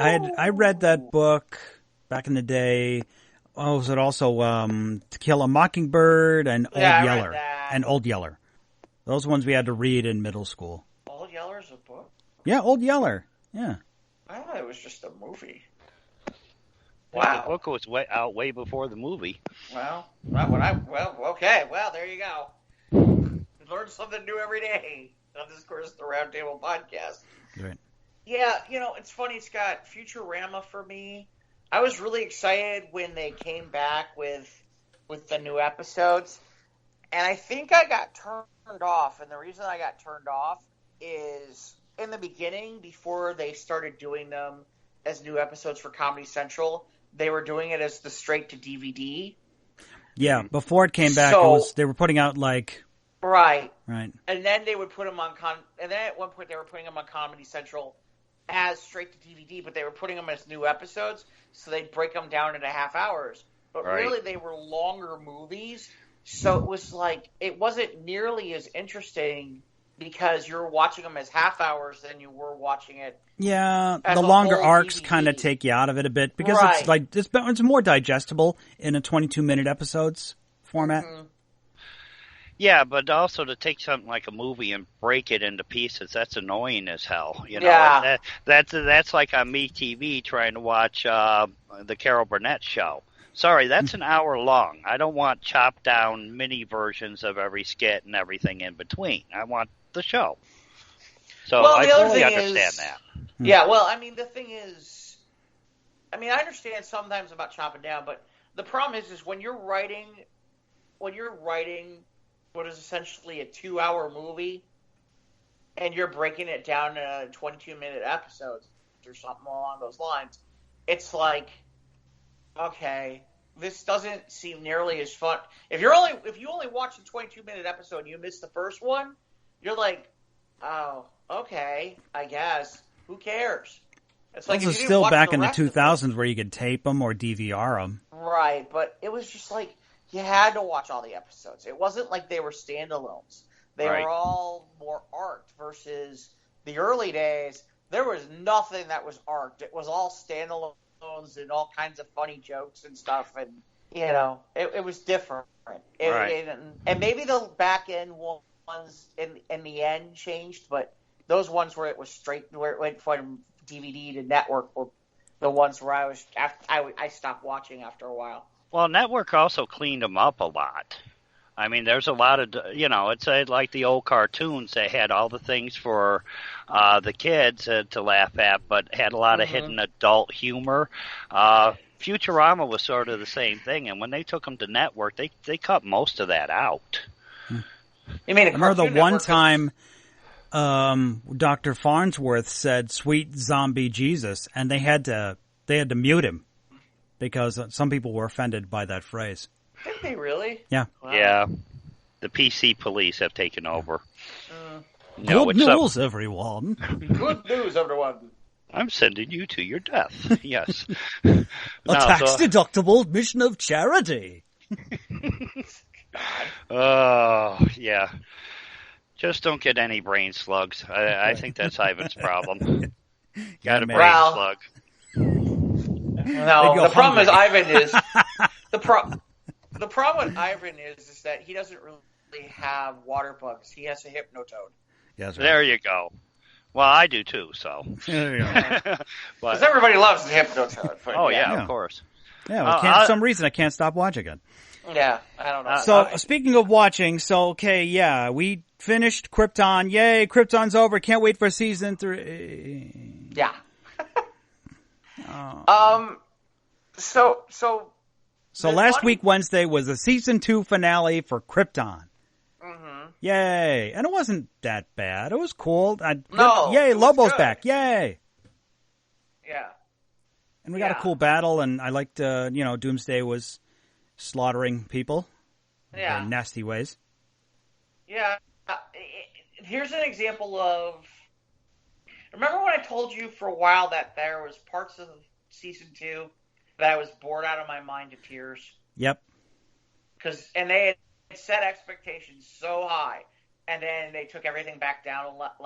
that book back in the day. Oh, was it also To Kill a Mockingbird and Old Yeller? And Old Yeller. Those ones we had to read in middle school. Old Yeller's a book? Yeah, Old Yeller. Yeah. I thought it was just a movie. Wow. The book was way before the movie. Okay. Well, there you go. Learn something new every day on this Course the Roundtable podcast. Right. Yeah, it's funny, Scott. Futurama for me, I was really excited when they came back with the new episodes, and I think I got turned off. And the reason I got turned off is in the beginning, before they started doing them as new episodes for Comedy Central, they were doing it as the straight to DVD. Yeah, before it came back, they were putting out right. And then they would put them on and then at one point they were putting them on Comedy Central as straight to DVD, but they were putting them as new episodes, so they'd break them down into half hours. But really, they were longer movies, so it was it wasn't nearly as interesting because you're watching them as half hours than you were watching it. Yeah, the longer arcs kind of take you out of it a bit because it's more digestible in a 22-minute episodes format. Mm-hmm. Yeah, but also to take something like a movie and break it into pieces, that's annoying as hell. Yeah. That's like on MeTV trying to watch the Carol Burnett show. Sorry, that's an hour long. I don't want chopped down mini versions of every skit and everything in between. I want the show. So I totally understand that. Yeah, well, the thing is, I understand sometimes about chopping down, but the problem is when you're writing what is essentially a 2-hour movie, and you're breaking it down to 22-minute episodes or something along those lines, it's like, okay, this doesn't seem nearly as fun. If you only watch the 22-minute episode and you miss the first one, you're like, oh, okay, I guess. Who cares? It's like, this is still back in the 2000s where you could tape them or DVR them. Right, but it was just like, you had to watch all the episodes. It wasn't like they were standalones. They were all more arced versus the early days. There was nothing that was arced. It was all standalones and all kinds of funny jokes and stuff. And, it was different. And maybe the back end ones in the end changed, but those ones where it was straight, where it went from DVD to network were the ones where I stopped watching after a while. Well, network also cleaned them up a lot. I mean, there's a lot of, it's like the old cartoons that had all the things for the kids to laugh at, but had a lot of hidden adult humor. Futurama was sort of the same thing, and when they took them to network, they cut most of that out. You mean, I remember the one time Dr. Farnsworth said "Sweet Zombie Jesus," and they had to mute him because some people were offended by that phrase. Did they really? Yeah. Wow. Yeah. The PC police have taken over. Good news, everyone. Good news, everyone. I'm sending you to your death. Yes. A tax-deductible mission of charity. Oh, yeah. Just don't get any brain slugs. I think that's Ivan's problem. Got a brain slug. No, the problem with Ivan is the problem with Ivan is that he doesn't really have water bugs. He has a hypnotoad. Yes, right. There you go. Well, I do too. So. Because everybody loves the hypnotoad. Of course. Yeah, for some reason I can't stop watching it. Yeah, I don't know. So speaking of watching, we finished Krypton. Yay, Krypton's over. Can't wait for season 3. Yeah. So last week Wednesday was the season 2 finale for Krypton. Mm-hmm. Yay! And it wasn't that bad. It was cool. Yay! Lobo's back. Yay! Yeah. And we got a cool battle, and I liked, Doomsday was slaughtering people in nasty ways. Yeah. Here's an example of. Remember when I told you for a while that there was parts of season 2 that I was bored out of my mind to tears? Yep. And they had set expectations so high, and then they took everything back down a lot,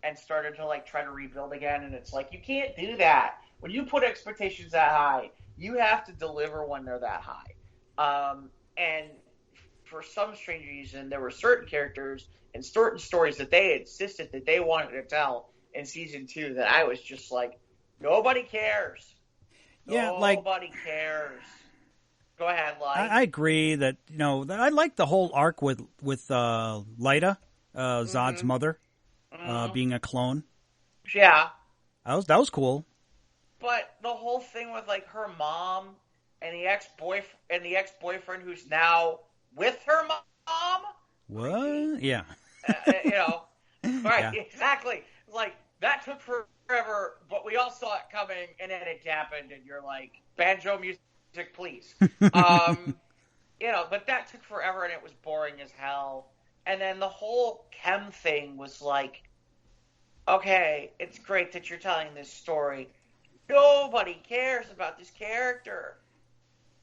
and started to try to rebuild again. And it's like, you can't do that. When you put expectations that high, you have to deliver when they're that high. And for some strange reason, there were certain characters and certain stories that they insisted that they wanted to tell in season 2 that I was just like, nobody cares. Yeah, nobody cares. Go ahead, Lyda. I agree that I like the whole arc with Lyda, Zod's mother, being a clone. Yeah, that was cool. But the whole thing with her mom and the ex-boyfriend who's now with her mom. What? Yeah. Right? Yeah. Exactly. That took forever, but we all saw it coming, and then it happened, and you're like, banjo music, please. But that took forever, and it was boring as hell. And then the whole Chem thing was like, okay, it's great that you're telling this story. Nobody cares about this character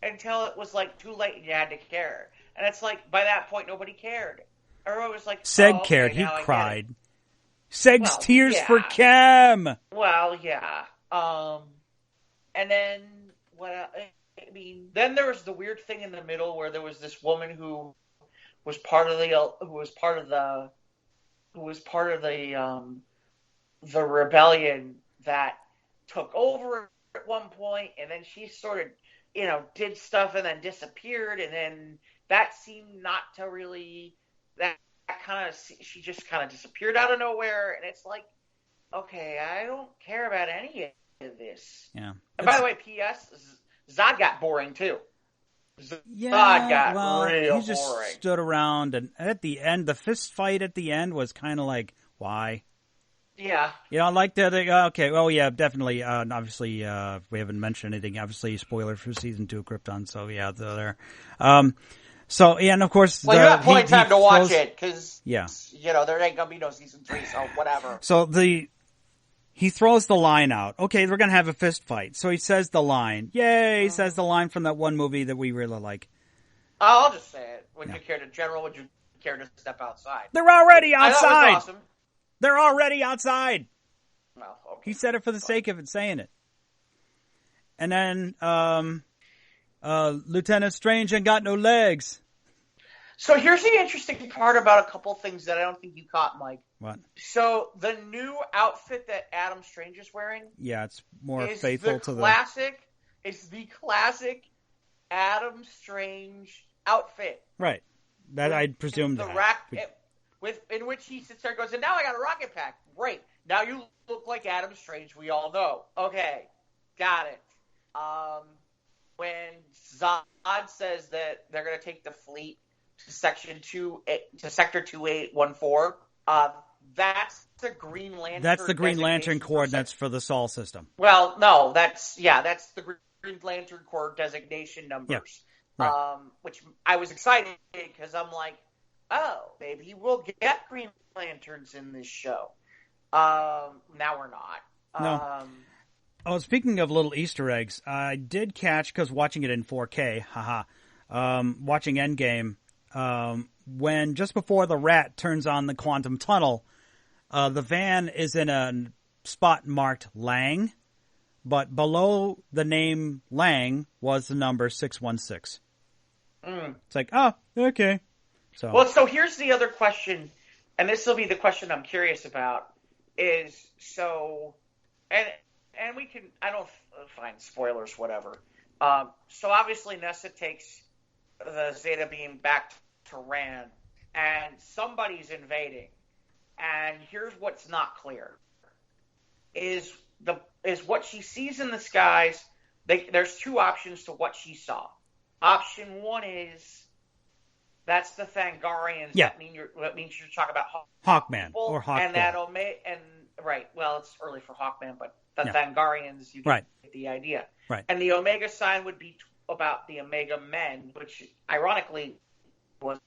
until it was too late and you had to care. And it's by that point, nobody cared. Everyone was like, Seg cared. He cried. Seg's tears for Chem. Well, yeah. And then then there was the weird thing in the middle where there was this woman who was part of the rebellion that took over at one point, and then she sort of did stuff and then disappeared, and then that seemed not to really she just kind of disappeared out of nowhere, and it's like, okay, I don't care about any of this. Yeah. And by the way, P.S. Zod got boring too. got real he just boring. stood around, and at the end, the fist fight at the end was kind of like, why? Yeah. I like that. Okay, well, yeah, definitely. Obviously, we haven't mentioned anything. Obviously, spoiler for season 2 of Krypton. So yeah, they're there. So yeah, and of course, well, you have plenty of time to watch it because yeah, there ain't gonna be no season 3, so whatever. So he throws the line out. Okay, we're gonna have a fist fight. So he says the line. Yay! He says the line from that one movie that we really like. I'll just say it. Would you care to step outside? They're already outside. That was awesome. They're already outside. Well, okay. He said it for the sake of it, saying it. And then Lieutenant Strange ain't got no legs. So here's the interesting part about a couple things that I don't think you caught, Mike. What? So the new outfit that Adam Strange is wearing, yeah, it's more faithful to It's the classic Adam Strange outfit. Right. That I'd presume in which he sits there and goes, and now I got a rocket pack. Great. Now you look like Adam Strange, we all know. Okay. Got it. When Zod says that they're going to take the fleet to Sector 2814, that's the Green Lantern. That's the Green Lantern coordinates for the Sol system. Well, no, that's the Green Lantern Corps designation numbers. Yeah. Right. Which I was excited because I'm like, oh, maybe we'll get Green Lanterns in this show. Now we're not. No. Speaking of little Easter eggs, I did catch, because watching it in 4K, watching Endgame, when just before the rat turns on the quantum tunnel, the van is in a spot marked Lang, but below the name Lang was the number 616. It's like, oh, okay. So here's the other question, and this will be the question I'm curious about, is and we can, I don't find spoilers, whatever. So obviously Nessa takes the Zeta beam back to Rand, and somebody's invading. And here's what's not clear: is what she sees in the skies. There's two options to what she saw. Option one is that's the Thangarians. Yeah. That means you're talking about Hawkman or Hawkman. And that right. Well, it's early for Hawkman, but the Thangarians, you get the idea. Right. And the Omega sign would be about the Omega Men, which ironically was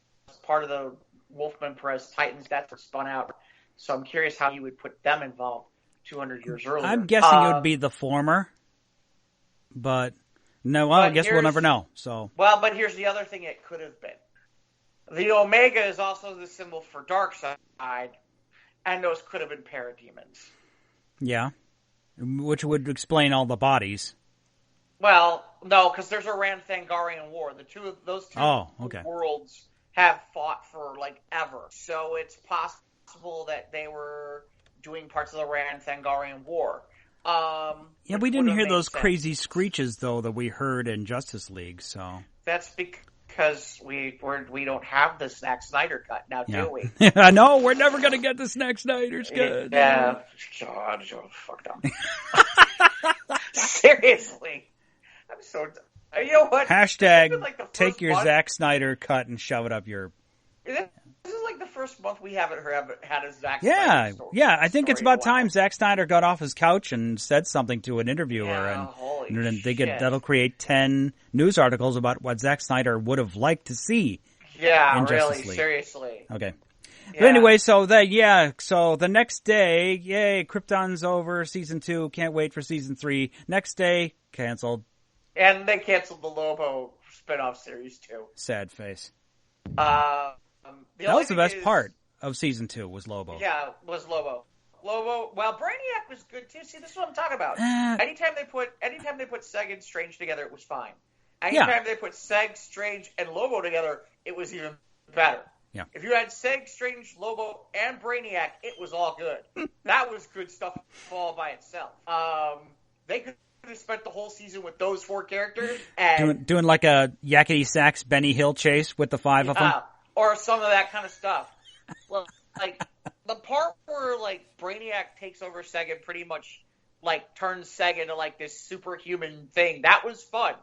part of the Wolfman Perez Titans. That's what spun out. So I'm curious how you would put them involved 200 years earlier. I'm guessing it would be the former, but no, I guess we'll never know. So but here's the other thing it could have been. The Omega is also the symbol for Darkseid, and those could have been parademons. Yeah, which would explain all the bodies. Well, no, because there's a Rand Thangarian war. Those two worlds have fought for ever. So it's possible that they were doing parts of the Rand Thangarian war. Yeah, we didn't hear those crazy screeches though that we heard in Justice League. So that's because we don't have the Zack Snyder cut now, do we? I know we're never gonna get the Zack Snyder's cut. Yeah, God, fuck them. Seriously, I'm so. You know what? Hashtag take your Zack Snyder cut and shove it up your. This is the first month we haven't had a Zack Snyder story. Yeah, I think it's about time Zack Snyder got off his couch and said something to an interviewer, and that'll create 10 news articles about what Zack Snyder would have liked to see. Yeah, in really, Justice League. Seriously. Okay. Yeah. But anyway, so the next day, yay, Krypton's over, season 2, can't wait for season 3. Next day, canceled. And they canceled the Lobo spinoff series too. Sad face. That was the best part of season 2 was Lobo. Yeah, was Lobo. Well, Brainiac was good too. See, this is what I'm talking about. Anytime they put Seg and Strange together, it was fine. Anytime they put Seg, Strange, and Lobo together, it was even better. Yeah. If you had Seg, Strange, Lobo, and Brainiac, it was all good. That was good stuff all by itself. They could have spent the whole season with those 4 characters and doing like a Yakety Sax Benny Hill chase with the 5 of them. Or some of that kind of stuff. Well, the part where Brainiac takes over Seg and pretty much turns Seg into this superhuman thing, that was fun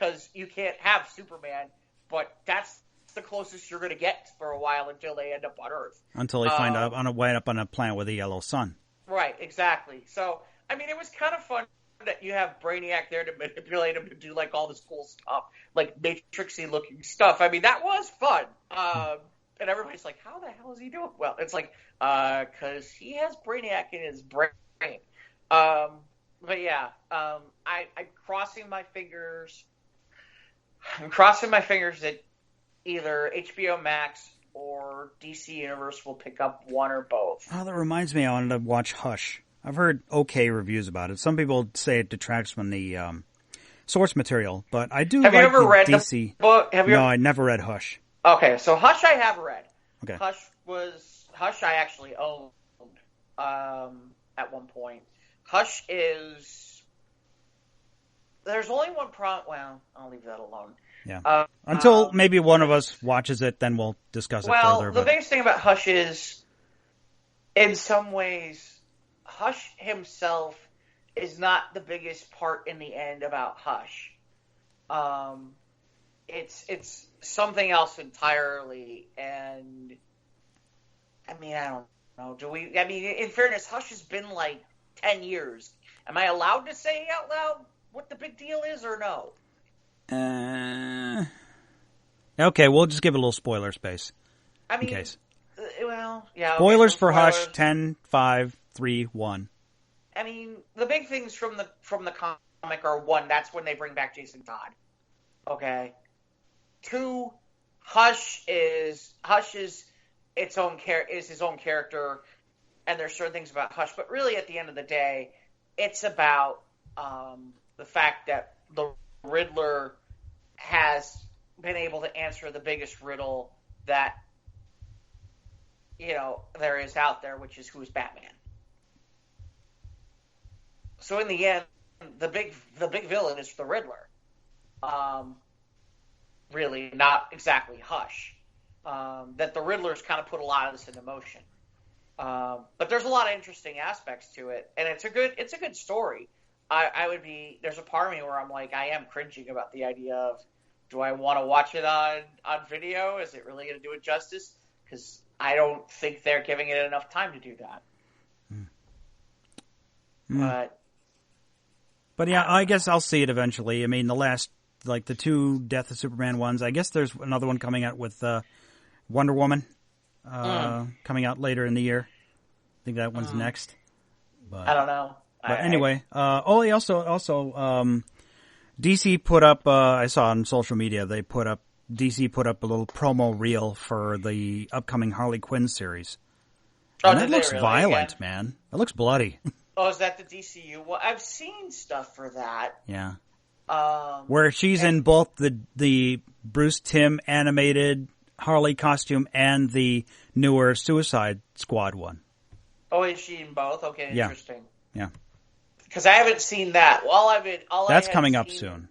because you can't have Superman, but that's the closest you're going to get for a while until they end up on Earth. Until they wind up on a planet with a yellow sun. Right, exactly. So, I mean, it was kind of fun that you have Brainiac there to manipulate him to do, like, all this cool stuff, like Matrixy-looking stuff. I mean, that was fun. And everybody's like, how the hell is he doing? Well, it's like, because he has Brainiac in his brain. But yeah, I'm crossing my fingers. I'm crossing my fingers that either HBO Max or DC Universe will pick up one or both. Oh, that reminds me, I wanted to watch Hush. I've heard okay reviews about it. Some people say it detracts from the source material, but I do. Have like you ever read DC. the book? No, I never read Hush. Okay, so Hush I have read. Okay. Hush I actually owned at one point. Hush is... There's only one problem... Well, I'll leave that alone. Yeah. Until maybe one of us watches it, then we'll discuss it further. Well, the biggest thing about Hush is, in some ways, Hush himself is not the biggest part in the end about Hush. It's something else entirely, and I mean, I don't know. I mean, in fairness, Hush has been like 10 years. Am I allowed to say out loud what the big deal is, or no? Okay, we'll just give it a little spoiler space. I mean, in case. Well, yeah. Spoilers okay, for spoilers. Hush, 10, 5, 3, 1. I mean, the big things from the comic are, one, that's when they bring back Jason Todd. Okay. 2, Hush is his own character, and there's certain things about Hush, but really at the end of the day, it's about the fact that the Riddler has been able to answer the biggest riddle that there is out there, which is who's Batman. So in the end, the big villain is the Riddler. Really, not exactly Hush. That the Riddler's kind of put a lot of this into motion. But there's a lot of interesting aspects to it, and it's a good story. There's a part of me where I'm like, I am cringing about the idea of, do I want to watch it on video? Is it really going to do it justice? Because I don't think they're giving it enough time to do that. But yeah, I guess I'll see it eventually. I mean, the 2 Death of Superman ones, I guess there's another one coming out with Wonder Woman coming out later in the year. I think that one's next. But, I don't know. But anyway, also DC put up, I saw on social media, DC put up a little promo reel for the upcoming Harley Quinn series. And that looks really violent, man. It looks bloody. Oh, is that the DCU? Well, I've seen stuff for that. Yeah. Where she's in both the Bruce Timm animated Harley costume and the newer Suicide Squad one. Oh, is she in both? Okay, interesting. Yeah. Because I haven't seen that. That's coming up soon.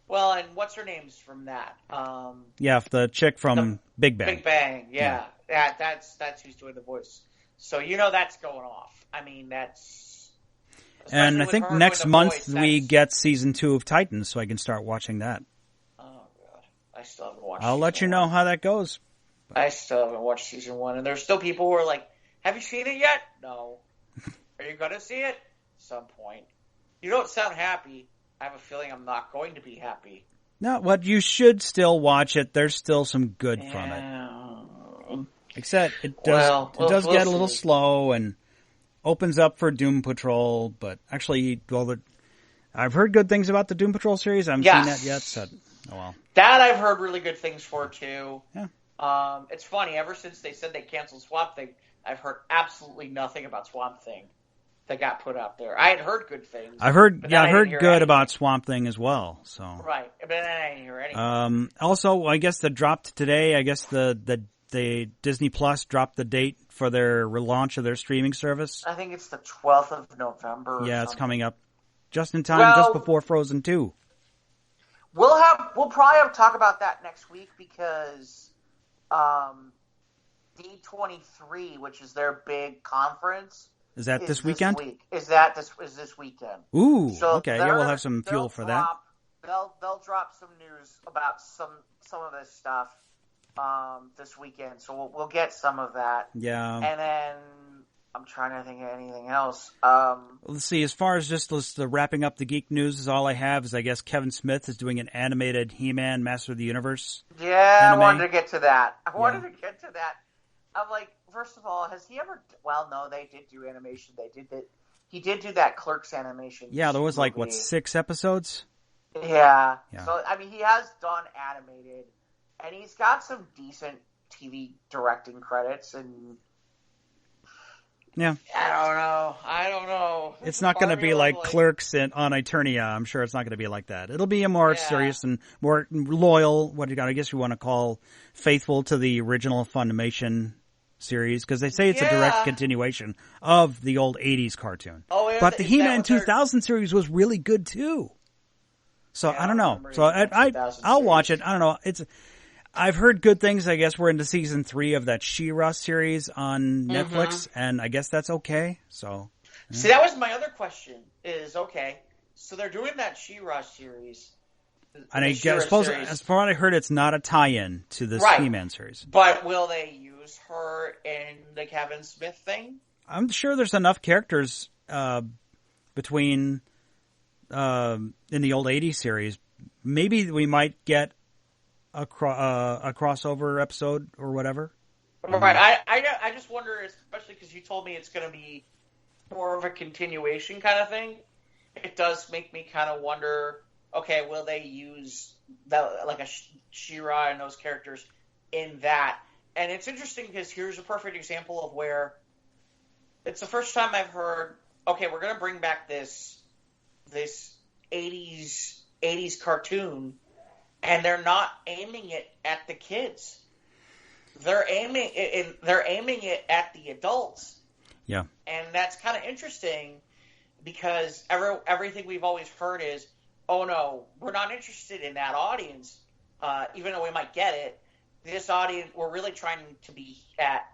Well, and what's her name's from that? The chick from Big Bang. Big Bang, yeah. That's who's doing the voice. So that's going off. I mean, that's... And I think next month we get season 2 of Titans, so I can start watching that. Oh, God. I still haven't watched I'll let you know how that goes. I still haven't watched season 1, and there's still people who are like, have you seen it yet? No. Are you going to see it? Some point. You don't sound happy. I have a feeling I'm not going to be happy. No, but you should still watch it. There's still some good from it. Except it does get a little slow and opens up for Doom Patrol, but actually, I've heard good things about the Doom Patrol series. I haven't seen that yet, so oh well. That I've heard really good things for, too. Yeah. It's funny, ever since they said they canceled Swamp Thing, I've heard absolutely nothing about Swamp Thing that got put out there. I had heard good things. I heard good about Swamp Thing as well. So right, but then I didn't hear anything. Also, I guess that dropped today. I guess the Disney Plus dropped the date for their relaunch of their streaming service. I think it's the 12th of November. Yeah, it's coming up just in time, just before Frozen 2. We'll probably talk about that next week because D23, which is their big conference. Is that this weekend? Is this weekend? Ooh, so okay. Yeah, we'll have some fuel for that. they'll drop some news about some of this stuff this weekend, so we'll get some of that. Yeah. And then I'm trying to think of anything else. Let's see. As far as just the wrapping up the geek news, is all I have. Is I guess Kevin Smith is doing an animated He-Man Master of the Universe. Yeah, anime. I wanted to get to that. I'm like, first of all, has he ever? Well, no, they did do animation. They did that. He did do that Clerks animation. Yeah, there was movie. like 6 episodes. Yeah. So I mean, he has done animated, and he's got some decent TV directing credits, and yeah, I don't know. It's not going to be like Clerks on Eternia. I'm sure it's not going to be like that. It'll be a more serious and more loyal. I guess you want to call faithful to the original Funimation series, because they say it's a direct continuation of the old 80s cartoon. But the He-Man 2000 series was really good too. So I don't know. So I'll watch it. I don't know. I've heard good things. I guess we're into season 3 of that She-Ra series on Netflix, and I guess that's okay. So see, that was my other question. So they're doing that She-Ra series. And I suppose, as far as I heard, it's not a tie-in to this He-Man series. But will they use her in the Kevin Smith thing? I'm sure there's enough characters between in the old 80s series. Maybe we might get a crossover episode or whatever. Right. I just wonder, especially because you told me it's going to be more of a continuation kind of thing. It does make me kind of wonder, okay, will they use that, like a She-Ra and those characters in that? And it's interesting because here's a perfect example of where it's the first time I've heard, okay, we're going to bring back this 80s cartoon, and they're not aiming it at the kids. They're aiming it at the adults. Yeah. And that's kind of interesting because everything we've always heard is, oh no, we're not interested in that audience, even though we might get it. This audience, we're really trying to be at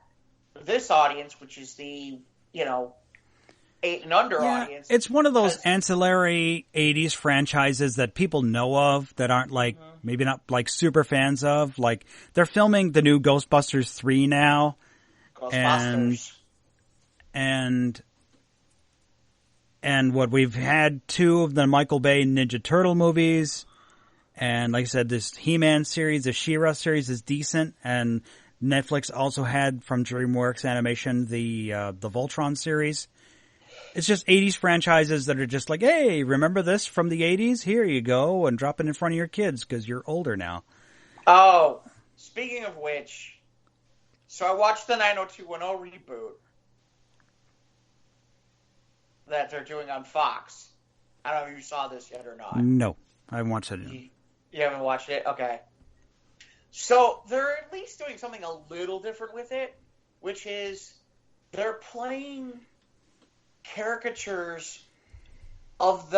this audience, which is the 8 and under audience. It's one of those ancillary 80s franchises that people know of that aren't like, maybe not like super fans of. Like, they're filming the new Ghostbusters 3 now. Ghostbusters. And what we've had 2 of the Michael Bay Ninja Turtle movies. And like I said, this He-Man series, the She-Ra series is decent. And Netflix also had from DreamWorks Animation the Voltron series. It's just 80s franchises that are just like, hey, remember this from the 80s? Here you go, and drop it in front of your kids because you're older now. Oh, speaking of which, so I watched the 90210 reboot that they're doing on Fox. I don't know if you saw this yet or not. No, I haven't watched it yet. You haven't watched it? Okay. So they're at least doing something a little different with it, which is they're playing caricatures of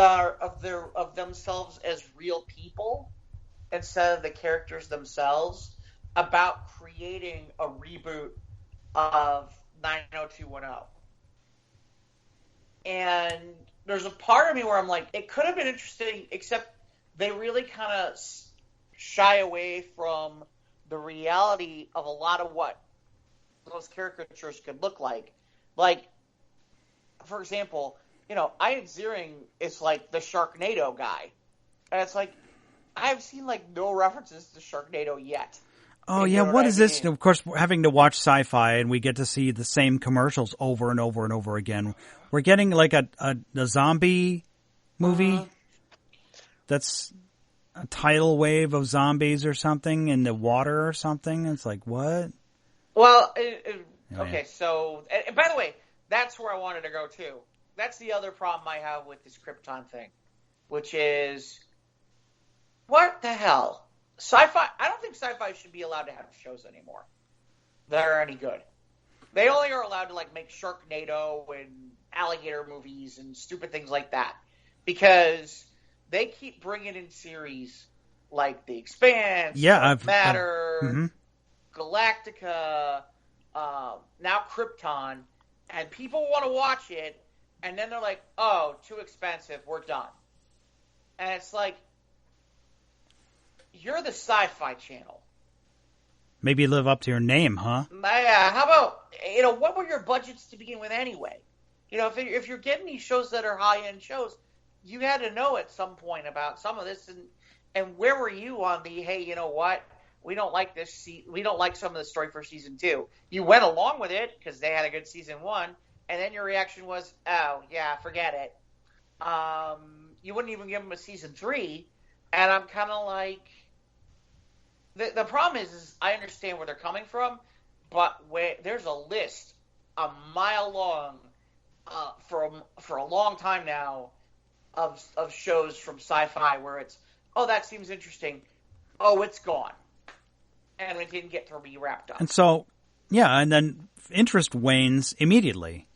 themselves as real people instead of the characters themselves, about creating a reboot of 90210. And there's a part of me where I'm like, it could have been interesting, except they really kind of shy away from the reality of a lot of what those caricatures could look like. Like, for example, Ian Ziering is like the Sharknado guy. And it's like, I've seen like no references to Sharknado yet. Oh, yeah, what is this? Of course, having to watch sci-fi and we get to see the same commercials over and over and over again. We're getting like a zombie movie that's a tidal wave of zombies or something in the water or something. It's like, what? Well, okay, so, and by the way, that's where I wanted to go too. That's the other problem I have with this Krypton thing, which is, what the hell? Sci-fi, I don't think sci-fi should be allowed to have shows anymore that are any good. They only are allowed to like make Sharknado and alligator movies and stupid things like that, because they keep bringing in series like The Expanse, Matter, Galactica, now Krypton, and people want to watch it, and then they're like, oh, too expensive, we're done. And it's like, you're the Sci-Fi Channel. Maybe live up to your name, huh? How about, what were your budgets to begin with anyway? If you're getting these shows that are high-end shows, you had to know at some point about some of this, and where were you on the, hey, you know what? We don't like this. We don't like some of the story for season 2. You went along with it because they had a good season 1, and then your reaction was, oh yeah, forget it. You wouldn't even give them a season 3, and I'm kind of like, the problem is I understand where they're coming from, but there's a list a mile long for a long time now of shows from Sci-Fi where it's, oh, that seems interesting. Oh, it's gone. And it didn't get to be wrapped up. And so, yeah, and then interest wanes immediately.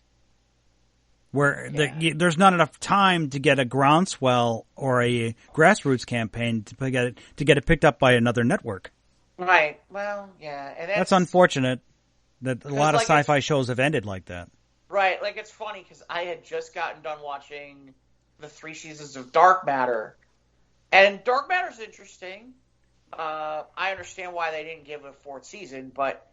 Where there's not enough time to get a groundswell or a grassroots campaign to get it picked up by another network. Right. Well, yeah. And that's unfortunate that a lot of sci-fi shows have ended like that. Right. Like, it's funny because I had just gotten done watching the 3 seasons of Dark Matter. And Dark Matter's interesting. I understand why they didn't give it a 4th season, but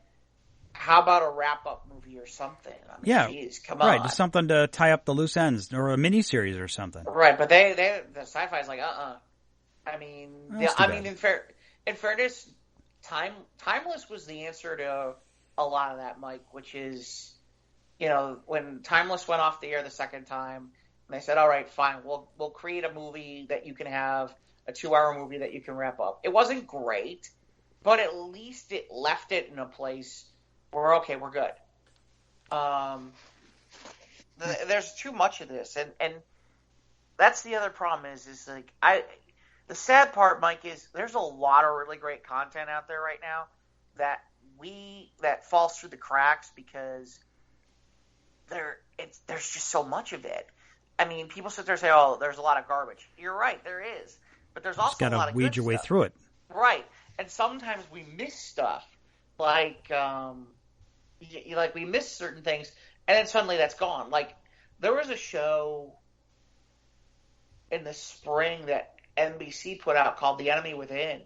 how about a wrap-up movie or something? I mean, geez, come on. Right, just something to tie up the loose ends, or a miniseries or something. Right, but the Sci-Fi's like, I mean, in fairness, Timeless was the answer to a lot of that, Mike, which is, when Timeless went off the air the second time, they said, all right, fine, we'll create a movie that you can have, a 2-hour movie that you can wrap up. It wasn't great, but at least it left it in a place where, okay, we're good. There's too much of this, and that's the other problem is like, the sad part, Mike, is there's a lot of really great content out there right now that falls through the cracks because there's just so much of it. I mean, people sit there and say, oh, there's a lot of garbage. You're right, there is. But there's also a lot of good stuff. Just got to weed your way through it. Right. And sometimes we miss stuff. Like we miss certain things, and then suddenly that's gone. Like, there was a show in the spring that NBC put out called The Enemy Within.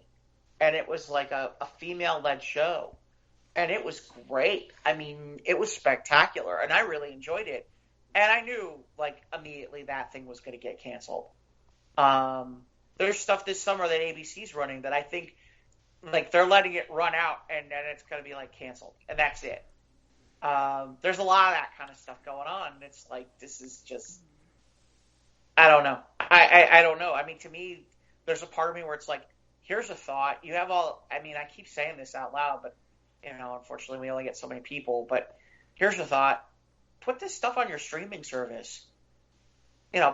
And it was like a female-led show. And it was great. I mean, it was spectacular, and I really enjoyed it. And I knew, like, immediately that thing was going to get canceled. There's stuff this summer that ABC's running that I think, like, they're letting it run out, and then it's going to be, like, canceled. And that's it. There's a lot of that kind of stuff going on. And it's like, this is just, I don't know. I don't know. I mean, to me, there's a part of me where it's like, here's a thought. You have I keep saying this out loud, but, unfortunately we only get so many people. But here's a thought. Put this stuff on your streaming service.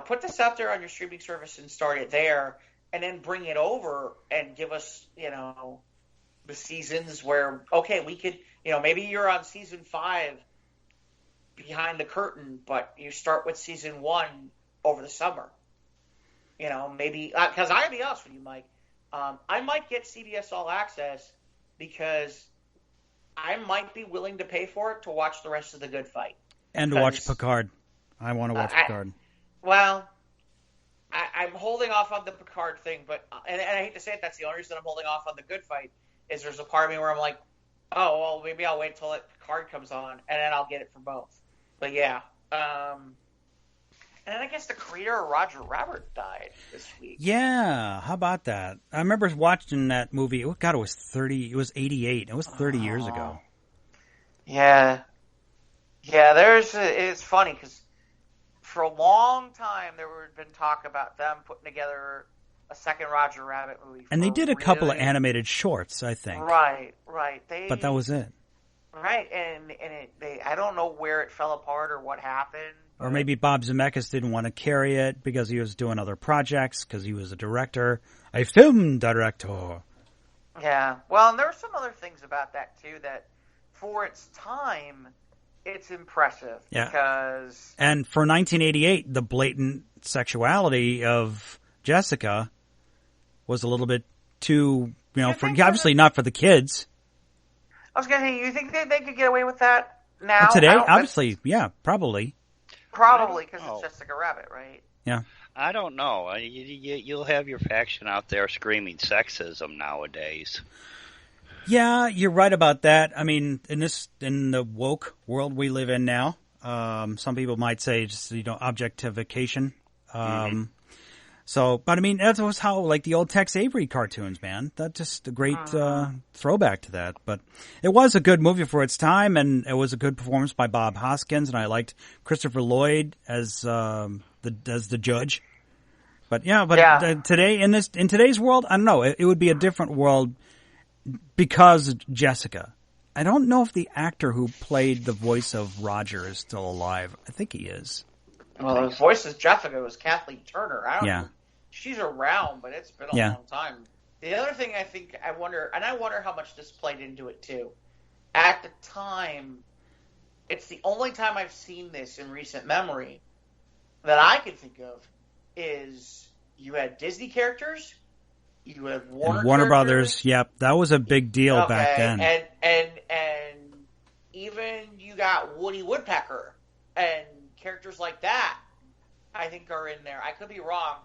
Put this out there on your streaming service and start it there, and then bring it over and give us, the seasons where, okay, we could, maybe you're on season 5 behind the curtain, but you start with season 1 over the summer. Maybe, because I gotta be honest with you, Mike, I might get CBS All Access because I might be willing to pay for it to watch the rest of The Good Fight. And to watch Picard. I want to watch Picard. I'm holding off on the Picard thing, but and I hate to say it, that's the only reason I'm holding off on The Good Fight, is there's a part of me where I'm like, oh, well, maybe I'll wait until Picard comes on, and then I'll get it for both. But yeah. And then I guess the creator of Roger Rabbit died this week. Yeah, how about that? I remember watching that movie. Oh, God, it was 88. It was 30 years ago. Yeah. Yeah, it's funny because for a long time there had been talk about them putting together a second Roger Rabbit movie. And they did a couple of animated shorts, I think. Right. But that was it. Right, and I don't know where it fell apart or what happened. Or maybe Bob Zemeckis didn't want to carry it because he was doing other projects, because he was a film director. Yeah, well, and there were some other things about that, too, that for its time, it's impressive. Yeah. Because... And for 1988, the blatant sexuality of Jessica was a little bit too, obviously not for the kids. I was going to say, you think they could get away with that now? Today? Obviously, yeah, probably. Probably, because it's Jessica Rabbit, right? Yeah. I don't know. You'll have your faction out there screaming sexism nowadays. Yeah, you're right about that. I mean, in the woke world we live in now, some people might say just objectification. So, but I mean, that was how like the old Tex Avery cartoons, man. That's just a great throwback to that. But it was a good movie for its time, and it was a good performance by Bob Hoskins, and I liked Christopher Lloyd as the judge. But today in today's world, I don't know. It would be a different world because Jessica. I don't know if the actor who played the voice of Roger is still alive. I think he is. Well, the voice of Jessica was Kathleen Turner. I don't know. She's around, but it's been a long time. The other thing I wonder how much this played into it too. At the time, it's the only time I've seen this in recent memory that I can think of is you had Disney characters, you had Warner Brothers. Yep, that was a big deal back then. And even you got Woody Woodpecker and characters like that, I think, are in there. I could be wrong.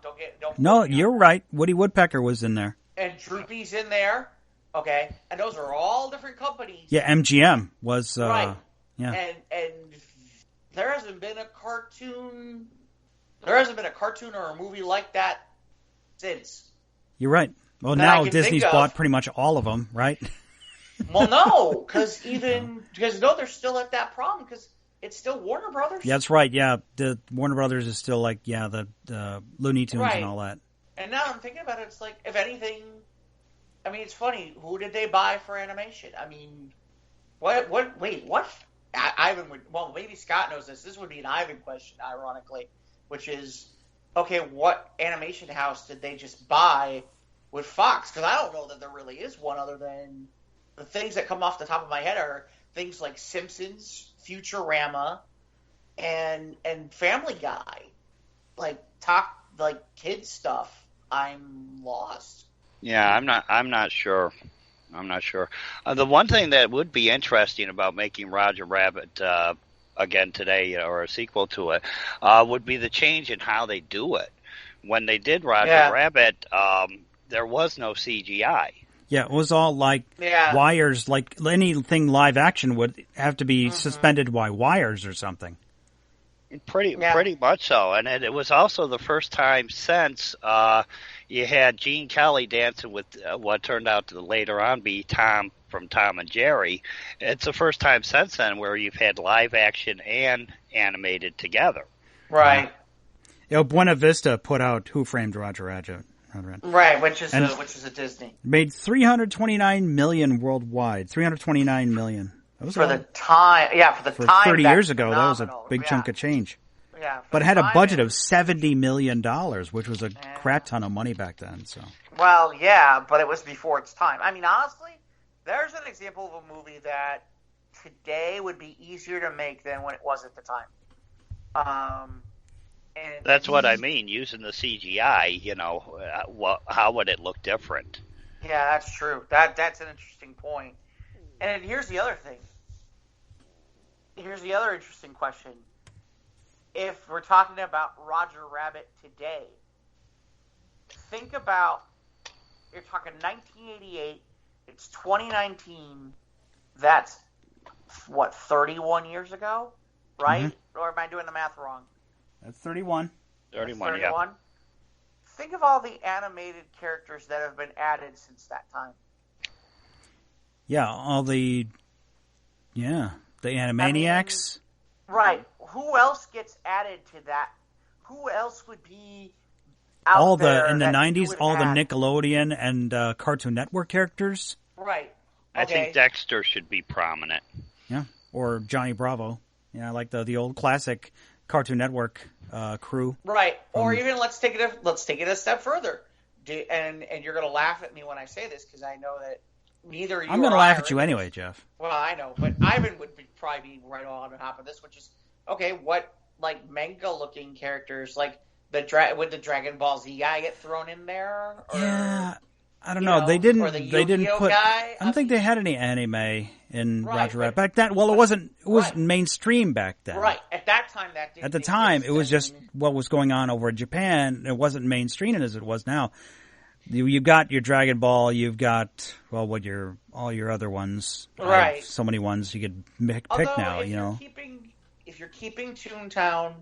No, you're right. Woody Woodpecker was in there. And Droopy's in there. Okay. And those are all different companies. Yeah, MGM was right. Yeah. And there hasn't been a cartoon or a movie like that since. You're right. Well, now Disney's bought pretty much all of them, right? Well, no, because they're still at that problem because it's still Warner Brothers. Yeah, that's right. Yeah, the Warner Brothers is still like the Looney Tunes and all that. And now I'm thinking about it, it's like if anything, I mean, it's funny. Who did they buy for animation? I mean, what? Wait, what? Ivan would. Well, maybe Scott knows this. This would be an Ivan question, ironically, which is, okay, what animation house did they just buy with Fox? Because I don't know that there really is one other than the things that come off the top of my head are things like Simpsons, Futurama, and Family Guy, like kids stuff. I'm lost. Yeah, I'm not sure. The one thing that would be interesting about making Roger Rabbit again today, or a sequel to it, would be the change in how they do it. When they did Roger Rabbit, there was no CGI. Yeah, it was all like wires, like anything live action would have to be suspended by wires or something. Pretty much so. And it was also the first time since you had Gene Kelly dancing with what turned out to later on be Tom from Tom and Jerry. It's the first time since then where you've had live action and animated together. Right. Buena Vista put out Who Framed Roger Rabbit. Right, which is a Disney. Made $329 million worldwide. $329 million. That was for the time. 30 years ago, that was a big chunk of change. Yeah, but it had a budget of $70 million, which was a crap ton of money back then. So. Well, yeah, but it was before its time. I mean, honestly, there's an example of a movie that today would be easier to make than when it was at the time. And that's what I mean. Using the CGI, how would it look different? Yeah, that's true. That's an interesting point. And here's the other thing. Here's the other interesting question. If we're talking about Roger Rabbit today, think about, you're talking 1988, it's 2019, that's, 31 years ago? Right? Mm-hmm. Or am I doing the math wrong? That's 31. 31, yeah. Think of all the animated characters that have been added since that time. Yeah, all the Animaniacs. I mean, right. Who else gets added to that? Who else would be out there? In the 90s, all the Nickelodeon and Cartoon Network characters. Right. I think Dexter should be prominent. Yeah, or Johnny Bravo. Yeah, like the old classic Cartoon Network crew. Right. Or even let's take it a step further. And you're going to laugh at me when I say this because I know that neither you I'm going to laugh at you anyway, Jeff. Well, I know, but Ivan would probably be right on top of this, which is okay. What like manga-looking characters like would the Dragon Ball Z guy get thrown in there? Or? Yeah, I don't know. They didn't. Or the They didn't Yu-Gi-Oh put. guy. I don't think they had any anime in Right, Roger Rabbit but- back then. Well, it wasn't. It was Right. mainstream back then. Right. At that time, that didn't At the time, exist. it was I just mean, what was going on over in Japan. It wasn't mainstream as it was now. You've got your Dragon Ball. You've got all your other ones. I have Right. so many ones you could pick although now. if you're keeping Toontown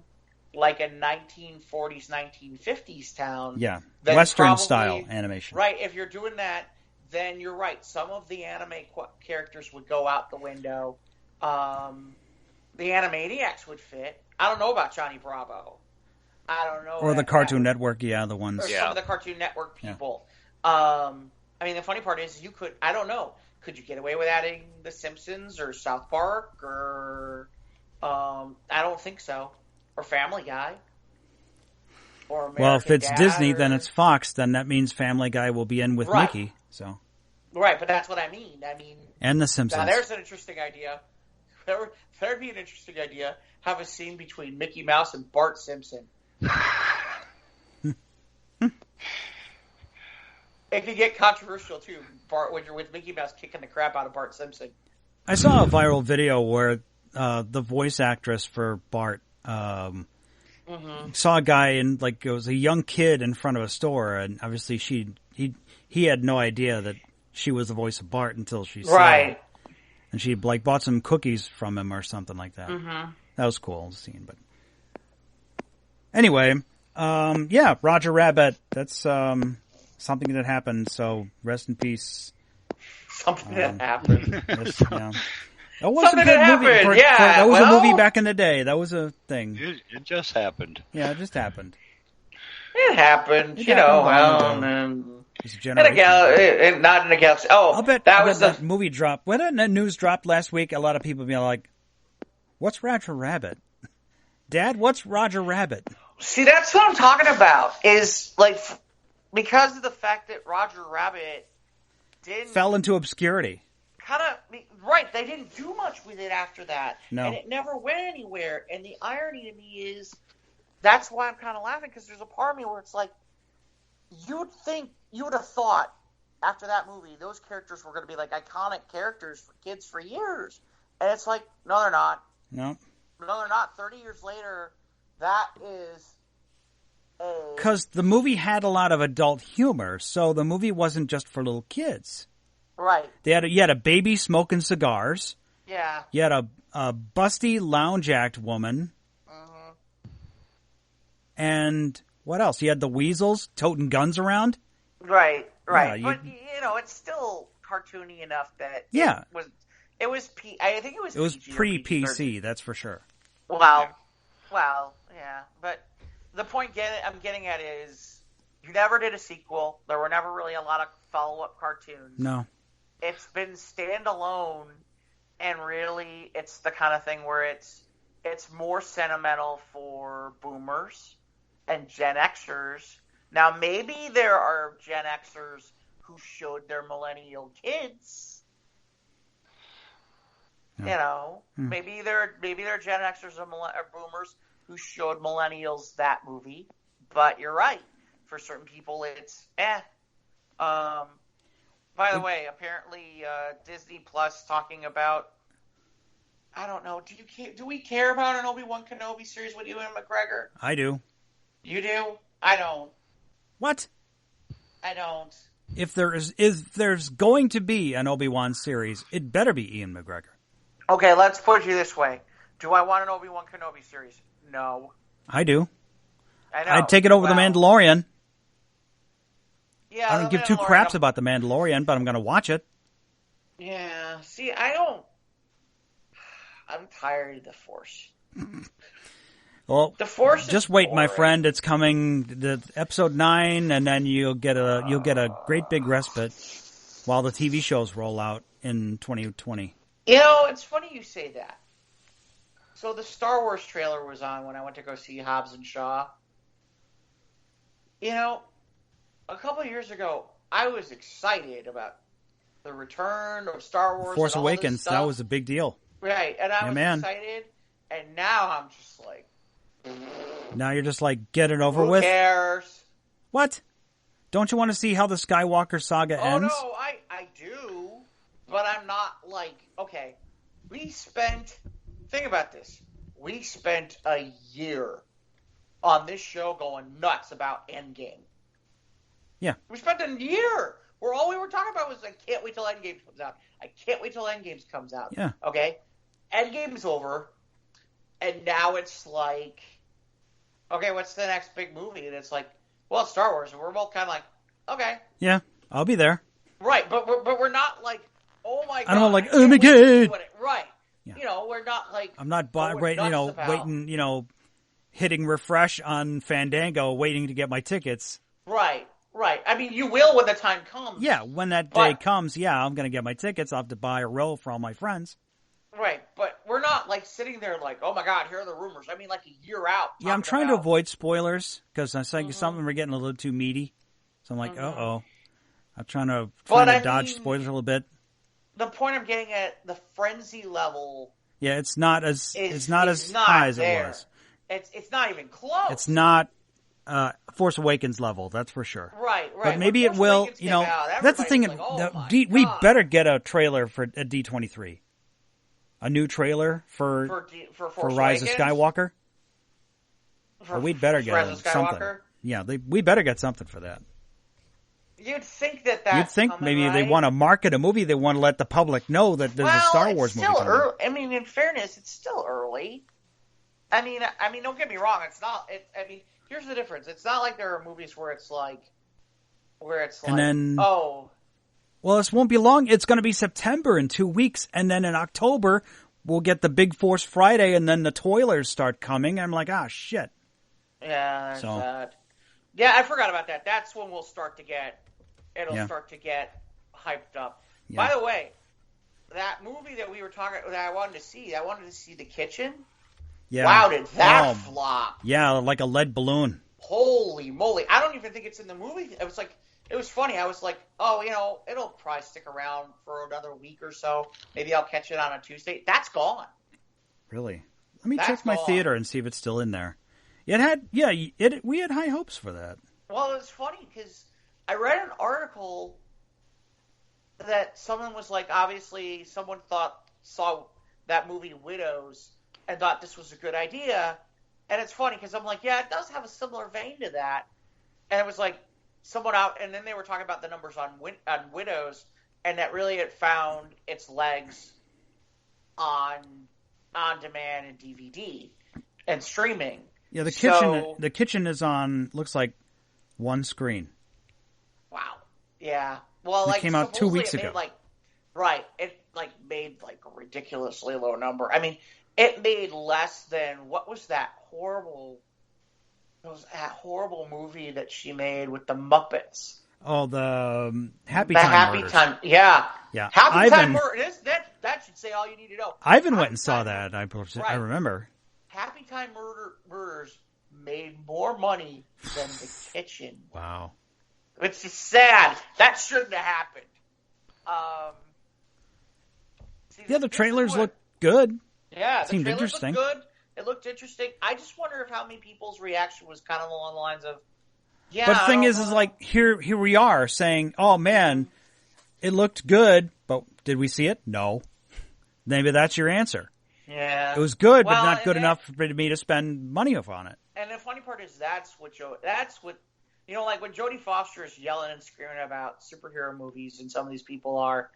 like a 1940s, 1950s town, Yeah, then Western probably- style animation. Right. If you're doing that, then you're right. Some of the anime characters would go out the window. The Animaniacs would fit. I don't know about Johnny Bravo. I don't know. Or the Cartoon Network. Yeah, the ones. Or some of the Cartoon Network Yeah. people. I mean, the funny part is you could. I don't know. Could you get away with adding The Simpsons or South Park or? I don't think so. Or Family Guy. Or American Well, if it's Dad, Disney, or... then it's Fox. Then that means Family Guy will be in with Right. Mickey. So. Right, but that's what I mean. And The Simpsons. Now there's an interesting idea. There'd be an interesting idea. Have a scene between Mickey Mouse and Bart Simpson. It could get controversial too. Bart, when you're with Mickey Mouse kicking the crap out of Bart Simpson. I saw a viral video where the voice actress for Bart saw a guy and it was a young kid in front of a store, and obviously he had no idea that she was the voice of Bart until she saw Right. it. And she bought some cookies from him or something like that. Mm-hmm. That was cool scene, but anyway, yeah, Roger Rabbit. That's something that happened. So rest in peace. Something that happened. Yeah. That was Something a good that movie. happened, yeah, That was a well- movie back in the day. That was a thing. It just happened. Yeah, it just happened. It happened, It you know. happened long Well, ago. It's a in a generation. not in a galaxy. Oh, I'll bet that was that movie dropped. When that news dropped last week, a lot of people be like, "What's Roger Rabbit?" Dad, what's Roger Rabbit? See, that's what I'm talking about. Is because of the fact that Roger Rabbit didn't Fell into obscurity. kind of right. They didn't do much with it after that, No. and it never went anywhere. And the irony to me is that's why I'm kind of laughing, because there's a part of me where it's like you would have thought after that movie those characters were going to be like iconic characters for kids for years, and it's like no, they're not. No. No, they're not. 30 years later, that is a... Because the movie had a lot of adult humor, so the movie wasn't just for little kids. Right. You had a baby smoking cigars. Yeah. You had a busty lounge-act woman. Mm-hmm. And what else? You had the weasels toting guns around. Right. Yeah, but, it's still cartoony enough that Yeah. it was I think it was It was PG or pre-PC, PG-13. that's for sure. Well, yeah. But the point I'm getting at is you never did a sequel. There were never really a lot of follow-up cartoons. No. It's been standalone, and really it's the kind of thing where it's more sentimental for boomers and Gen Xers. Now, maybe there are Gen Xers who showed their millennial kids. Maybe there are Gen Xers or boomers who showed millennials that movie. But you're right. For certain people, it's by the way, apparently Disney Plus talking about. I don't know. Do we care about an Obi-Wan Kenobi series with Ewan McGregor? I do. You do? I don't. What? I don't. If there's going to be an Obi-Wan series, it better be Ian McGregor. Okay, let's put it this way. Do I want an Obi-Wan Kenobi series? No. I do. I know. I'd take it over The Mandalorian. Yeah, I don't give two craps about The Mandalorian, but I'm going to watch it. Yeah. See, I don't. I'm tired of the Force. Well, The Force. just is wait, my boring. friend. It's coming, the episode 9, and then you'll get a great big respite while the TV shows roll out in 2020. It's funny you say that. So the Star Wars trailer was on when I went to go see Hobbs and Shaw. A couple of years ago, I was excited about the return of Star Wars. Force and all this Awakens, stuff. that was a big deal. Right, and I was man. excited, and now I'm just like, Now you're just like, get it over who with. cares? What? Don't you want to see how the Skywalker saga ends? Oh, no, I do, but I'm not like, okay, think about this. We spent a year on this show going nuts about Endgame. Yeah. We spent a year where all we were talking about was, I can't wait till Endgame comes out. I can't wait till Endgame comes out. Yeah. Okay? Endgame's over, and now it's like, okay, what's the next big movie? And it's like, well, it's Star Wars, and we're both kind of like, okay. Yeah, I'll be there. Right, but we're not like, oh my god. I don't like, oh my god. Right. Yeah. You know, we're not like, I'm not waiting, hitting refresh on Fandango, waiting to get my tickets. Right. I mean, you will when the time comes. Yeah, when that day comes, I'm going to get my tickets. I'll have to buy a row for all my friends. Right, but we're not like sitting there like, oh my god, here are the rumors. I mean, like a year out. Yeah, I'm trying to avoid spoilers because I think some of them are getting a little too meaty. So I'm like, uh-oh. I'm trying to dodge spoilers a little bit. The point I'm getting at, the frenzy level. Yeah, it's not as high as it was. It's not even close. It's not Force Awakens level, that's for sure. Right. But maybe it will. That's the thing. Like, we better get a trailer for a D23. A new trailer for Rise of Skywalker. Or we'd better get something. Yeah, we better get something for that. You'd think that's You'd think coming, maybe right? they want to market a movie. They want to let the public know that there's a Star Wars movie coming. Early. I mean, in fairness, it's still early. I mean, don't get me wrong. It's not. Here's the difference. It's not like there are movies where it's like, and then, oh. Well, this won't be long. It's going to be September in 2 weeks, and then in October we'll get the Big Force Friday, and then the Toilers start coming. I'm like, shit. Yeah, there's that. Yeah, I forgot about that. That's when we'll start to get. Start to get hyped up. Yeah. By the way, that movie that we were talking that I wanted to see The Kitchen. Yeah. Wow, did that flop? Yeah, like a lead balloon. Holy moly! I don't even think it's in the movie. It was funny. I was like, oh, it'll probably stick around for another week or so. Maybe I'll catch it on a Tuesday. That's gone. Really? Let me check my theater and see if it's still in there. We had high hopes for that. Well, it's funny because I read an article that someone was like, obviously someone saw that movie Widows and thought this was a good idea. And it's funny because I'm like, yeah, it does have a similar vein to that. And it was like someone out, and then they were talking about the numbers on Widows, and that really it found its legs on demand and DVD and streaming. Yeah, the kitchen is on, looks like one screen. Wow. Yeah. Well, it came out 2 weeks ago. It made a ridiculously low number. I mean, it made less than, what was that horrible movie that she made with the Muppets? Oh, the Happy Time Murders. Yeah. Happy Time Murders. That should say all you need to know. Ivan went and saw that. I remember. Happy Time Murders made more money than The Kitchen. Wow. It's just sad. That shouldn't have happened. The trailers look good. Yeah, it seemed interesting. Looked good. It looked interesting. I just wonder if how many people's reaction was kind of along the lines of, yeah. But the thing is like here we are saying, oh man, it looked good, but did we see it? No. Maybe that's your answer. Yeah. It was good, but not good enough for me to spend money on it. And the funny part is that's what like when Jodie Foster is yelling and screaming about superhero movies, and some of these people are,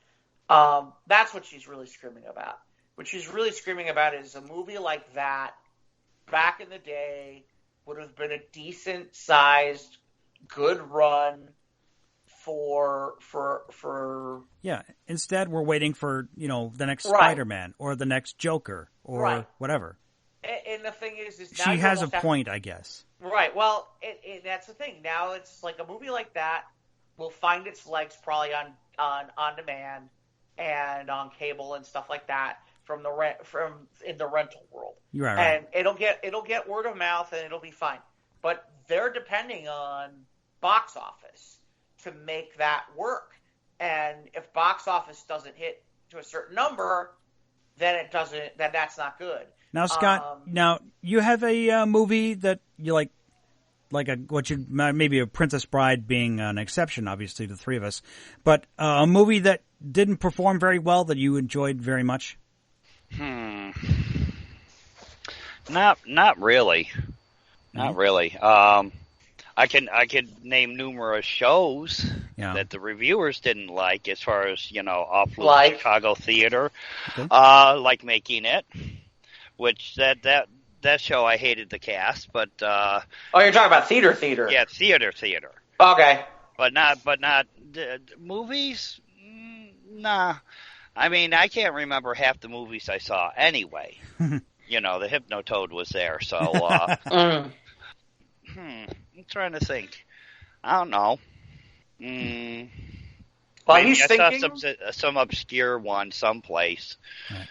that's what she's really screaming about. What she's really screaming about is a movie like that back in the day would have been a decent sized, good run for yeah. Instead, we're waiting for the next Spider-Man or the next Joker or whatever. And the thing is now she has a point, I guess. Right. Well, that's the thing. Now it's like a movie like that will find its legs probably on demand and on cable and stuff like that from in the rental world. You're right. And it'll get word of mouth and it'll be fine. But they're depending on box office to make that work. And if box office doesn't hit to a certain number, then that's not good. Now, Scott, you have a movie that you like like maybe a Princess Bride being an exception, obviously, to the three of us, but a movie that didn't perform very well that you enjoyed very much? Not really. Not really. I can name numerous shows that the reviewers didn't like, as far as off Chicago theater, like Making It, which that show I hated the cast, but you're talking about theater. Yeah, theater. Okay, but not movies. Nah, I mean I can't remember half the movies I saw anyway. The Hypnotoad was there, so. I'm trying to think. I don't know. While maybe he's I thinking, saw some obscure one someplace. Right.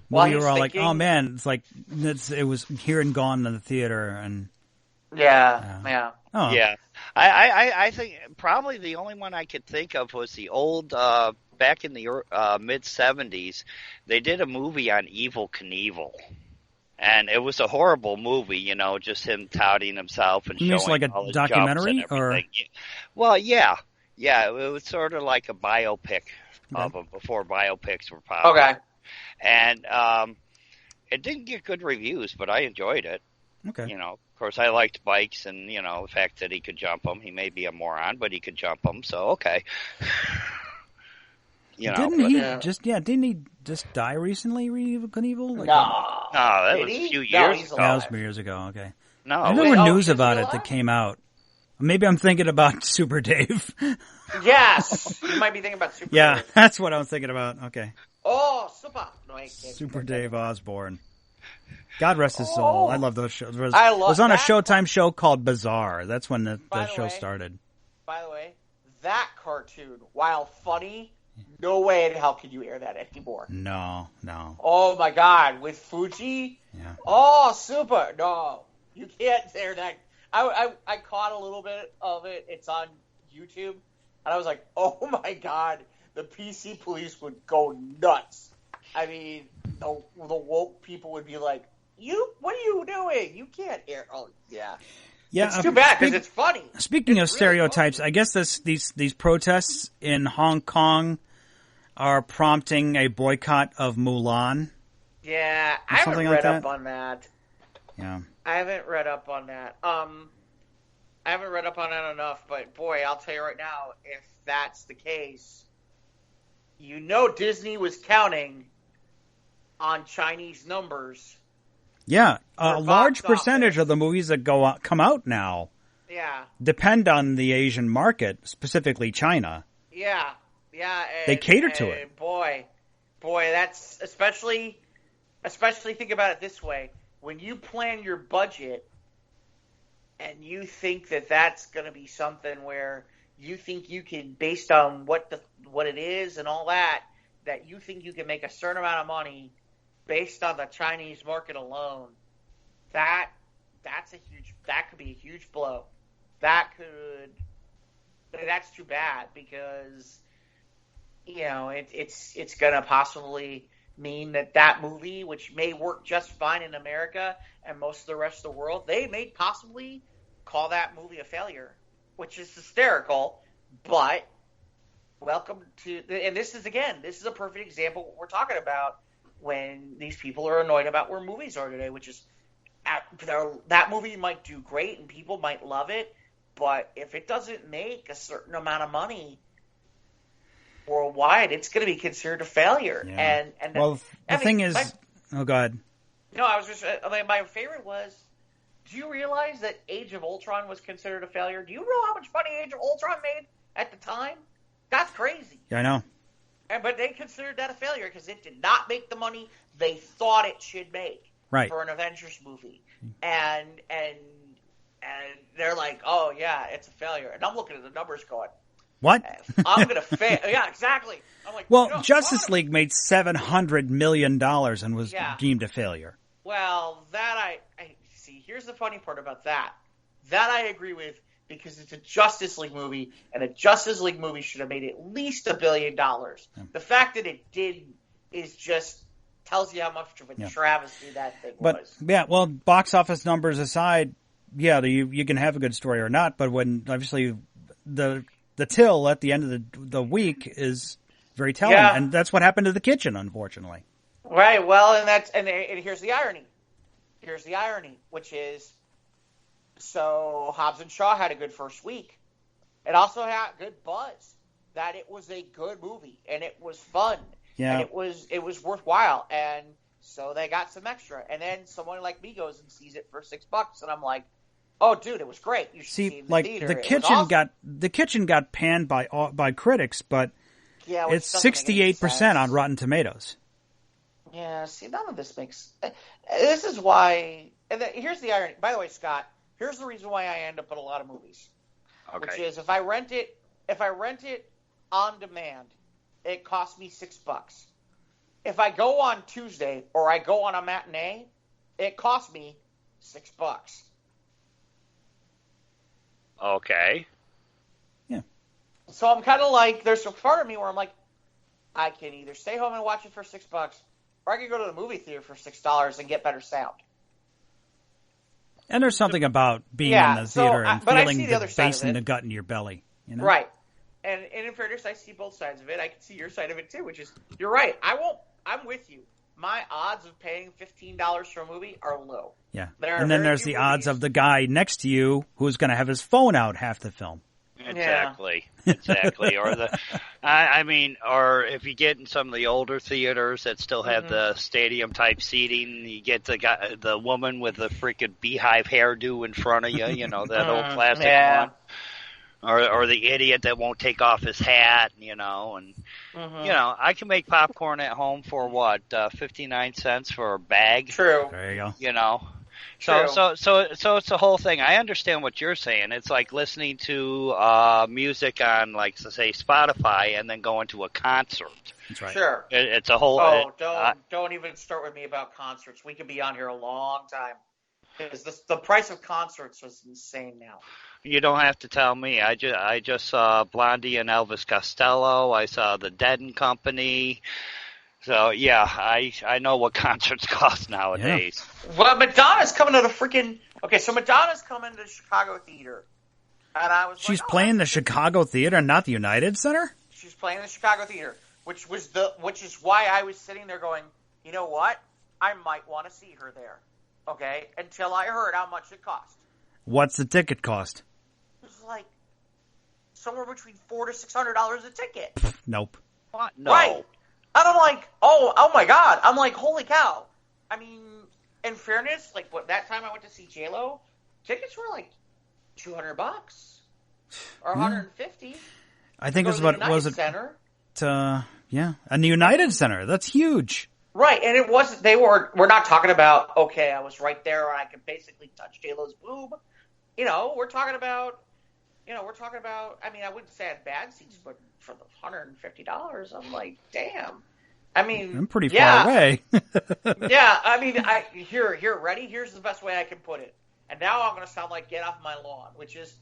Well, you were all like, "Oh man, it's like it was here and gone in the theater," and yeah. Oh. Yeah. I think probably the only one I could think of was the old back in the mid '70s. They did a movie on Evel Knievel. And it was a horrible movie, just him touting himself and showing like a all his documentary, jumps and everything. Well, yeah, it was sort of like a biopic of him before biopics were popular. Okay. And it didn't get good reviews, but I enjoyed it. Okay. Of course, I liked bikes and the fact that he could jump them. He may be a moron, but he could jump them, so okay. Didn't he just die recently, Evel Knievel? No, that was a few years ago. That was a few years ago, okay. No. There were news about it that came out. Maybe I'm thinking about Super Dave. Yes, you might be thinking about Super Dave. Yeah, that's what I was thinking about. Okay. Oh, Super. No, Super Dave Osborne. God rest his soul. I love those shows. It was on a Showtime show called Bizarre. That's when the show started. By the way, that cartoon, while funny, no way in hell can you air that anymore. No. Oh my God, with Fuji? Yeah. Oh, super. No, you can't air that. I caught a little bit of it. It's on YouTube. And I was like, oh my God, the PC police would go nuts. I mean, the woke people would be like, what are you doing? You can't air. Oh, yeah. Yeah, it's too bad because it's funny. Speaking of stereotypes, I guess these protests in Hong Kong are prompting a boycott of Mulan. Yeah, I haven't read up on that. Yeah, I haven't read up on that. I haven't read up on that enough, but boy, I'll tell you right now, if that's the case, Disney was counting on Chinese numbers. Yeah, a large percentage of the movies that come out now depend on the Asian market, specifically China. Yeah. They cater to it. Boy, that's especially think about it this way. When you plan your budget and you think that that's going to be something where you think you can, based on what it is and all that you think you can make a certain amount of money based on the Chinese market alone, that could be a huge blow. That's too bad because it's gonna possibly mean that movie, which may work just fine in America and most of the rest of the world, they may possibly call that movie a failure, which is hysterical. But welcome to, and this is a perfect example of what we're talking about when these people are annoyed about where movies are today, which is that movie might do great and people might love it, but if it doesn't make a certain amount of money worldwide, it's going to be considered a failure. Yeah. And the thing is, go ahead. No, I was just my favorite was. Do you realize that Age of Ultron was considered a failure? Do you know how much money Age of Ultron made at the time? That's crazy. Yeah, I know. But they considered that a failure because it did not make the money they thought it should make for an Avengers movie. And they're like, oh, yeah, it's a failure. And I'm looking at the numbers going, what? I'm going to fail. Yeah, exactly. I'm like, well, Justice League made $700 million and was deemed a failure. Well, that I see. Here's the funny part about that. That I agree with because it's a Justice League movie, and a Justice League movie should have made at least $1 billion. Yeah. The fact that it didn't is just tells you how much of a travesty that thing was. Yeah, well, box office numbers aside, you can have a good story or not, but when obviously the till at the end of the week is very telling, and that's what happened to The Kitchen, unfortunately. Right. Well, and here's the irony. Here's the irony, which is, so Hobbs and Shaw had a good first week. It also had good buzz. That it was a good movie and it was fun. Yeah. And it was worthwhile, and so they got some extra. And then someone like me goes and sees it for $6, and I'm like, oh, dude, it was great. You should see it in the theater. The Kitchen got panned by critics, but it's 68% on Rotten Tomatoes. Yeah, see, none of this makes. This is why. And here's the irony. By the way, Scott, here's the reason why I end up with a lot of movies. Okay. Which is if I rent it on demand, it costs me $6. If I go on Tuesday or I go on a matinee, it costs me $6. Okay. Yeah. So I'm kind of like, there's a part of me where I'm like, I can either stay home and watch it for $6, or I can go to the movie theater for $6 and get better sound. And there's something about being in the theater and feeling the bass in the gut in your belly. You know? Right. And in fairness, I see both sides of it. I can see your side of it too, which is, you're right. I'm with you. My odds of paying $15 for a movie are low. Yeah. And then there's the odds of the guy next to you who's going to have his phone out half the film. Exactly. Or or if you get in some of the older theaters that still have the stadium type seating, you get the woman with the freaking beehive hairdo in front of you, that old classic one. Or the idiot that won't take off his hat, and I can make popcorn at home for what, 59 cents for a bag. True. There you go. So it's the whole thing. I understand what you're saying. It's like listening to music on, like, say, Spotify, and then going to a concert. That's right. Sure. It's a whole. Don't even start with me about concerts. We could be on here a long time because the price of concerts is insane now. You don't have to tell me. I just saw Blondie and Elvis Costello. I saw the Dead and Company. So, yeah, I know what concerts cost nowadays. Yeah. Well, Madonna's coming to the freaking... Okay, so Madonna's coming to the Chicago Theater. And I was She's playing the Chicago Theater, not the United Center? She's playing the Chicago Theater, which is why I was sitting there going, you know what? I might want to see her there. Okay? Until I heard how much it cost. What's the ticket cost? It was like somewhere between $400 to $600 a ticket. Nope. What? No. Right. And I'm like, oh my God. I'm like, holy cow. I mean, in fairness, like that time I went to see J-Lo, tickets were like $200 or $150. I think it's what was it? Center. And the United Center. That's huge. Right, and it wasn't. We're not talking about. Okay, I was right there, and I could basically touch J-Lo's boob. We're talking about. I mean, I wouldn't say I had bad seats, but for the $150, I'm like, damn. I mean, I'm pretty far away. Yeah, I mean, ready? Here's the best way I can put it. And now I'm going to sound like Get Off My Lawn, which is,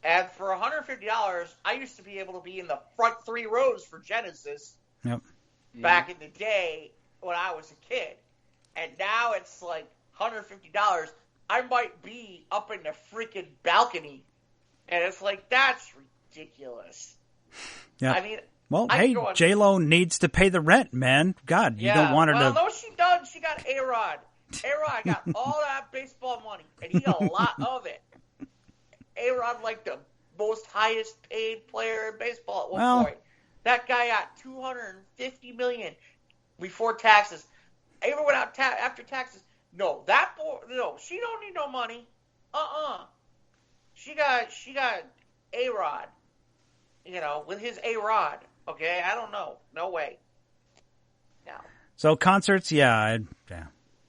and for $150, I used to be able to be in the front 3 rows for Genesis. Yep. Back in the day when I was a kid. And now it's like $150. I might be up in the freaking balcony. And it's like, that's ridiculous. Yeah. I mean, well, hey, J-Lo needs to pay the rent, man. God, you don't want her to... Well, no, she does. She got A-Rod. A-Rod got all that baseball money, and he got a lot of it. A-Rod, like the most highest paid player in baseball at one point. That guy got $250 million before taxes. Even without after taxes. No, she don't need no money. She got A-Rod. With his A-Rod. Okay, I don't know. No way. No. So concerts, yeah.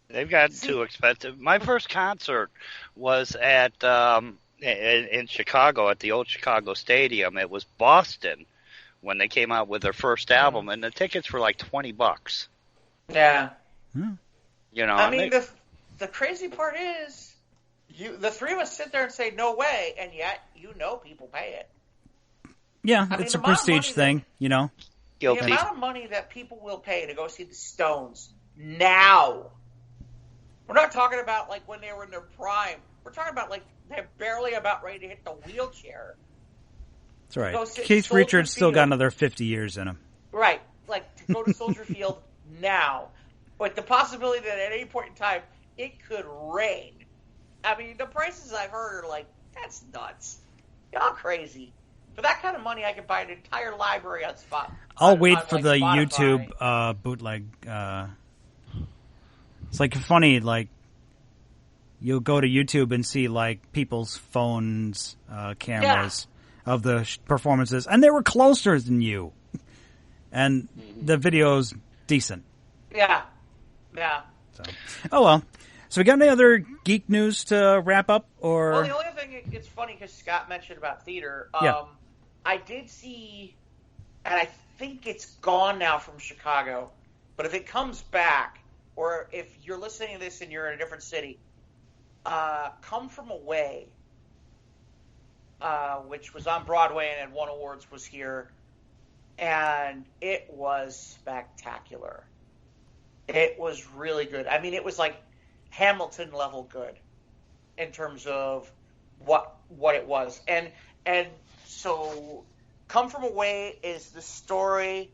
They've gotten too expensive. My first concert was at in Chicago at the old Chicago Stadium. It was Boston when they came out with their first album, and the tickets were like $20. Yeah. I mean, the crazy part is, the three of us sit there and say no way, and yet people pay it. Yeah, it's a prestige thing, Guilty. The amount of money that people will pay to go see the Stones now. We're not talking about like when they were in their prime. We're talking about like they're barely about ready to hit the wheelchair. That's right. Keith Richards still got another 50 years in him. Right. Like, to go to Soldier Field now. With the possibility that at any point in time, it could rain. I mean, the prices I've heard are like, that's nuts. Y'all crazy. For that kind of money, I could buy an entire library on spot. I'll wait for the Spotify. YouTube bootleg. It's like funny, like you'll go to YouTube and see like people's phones, cameras of the performances, and they were closer than you, and the video's decent. Yeah. So, oh well. So we got any other geek news to wrap up, or? Well, the only thing, it's funny because Scott mentioned about theater. I did see, and I think it's gone now from Chicago, but if it comes back, or if you're listening to this and you're in a different city, Come From Away, which was on Broadway and had won awards, was here, and it was spectacular. It was really good. I mean, it was like Hamilton level good in terms of what it was. And so Come From Away is the story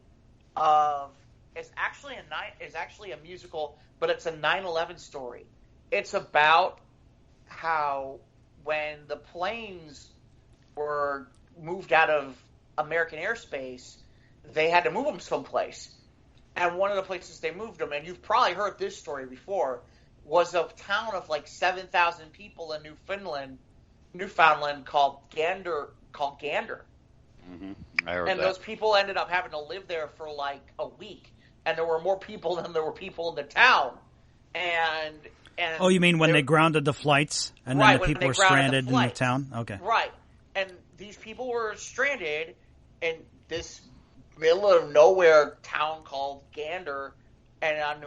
of is actually a musical, but it's a 9/11 story. It's about how when the planes were moved out of American airspace, they had to move them someplace. And one of the places they moved them, and you've probably heard this story before, was a town of like 7,000 people in Newfoundland called Gander. Mm-hmm. I heard and that. Those people ended up having to live there for like a week, and there were more people than there were people in the town. And oh, you mean when they grounded the flights, and then the people were stranded in the town? Okay, right. And these people were stranded in this middle of nowhere town called Gander, and on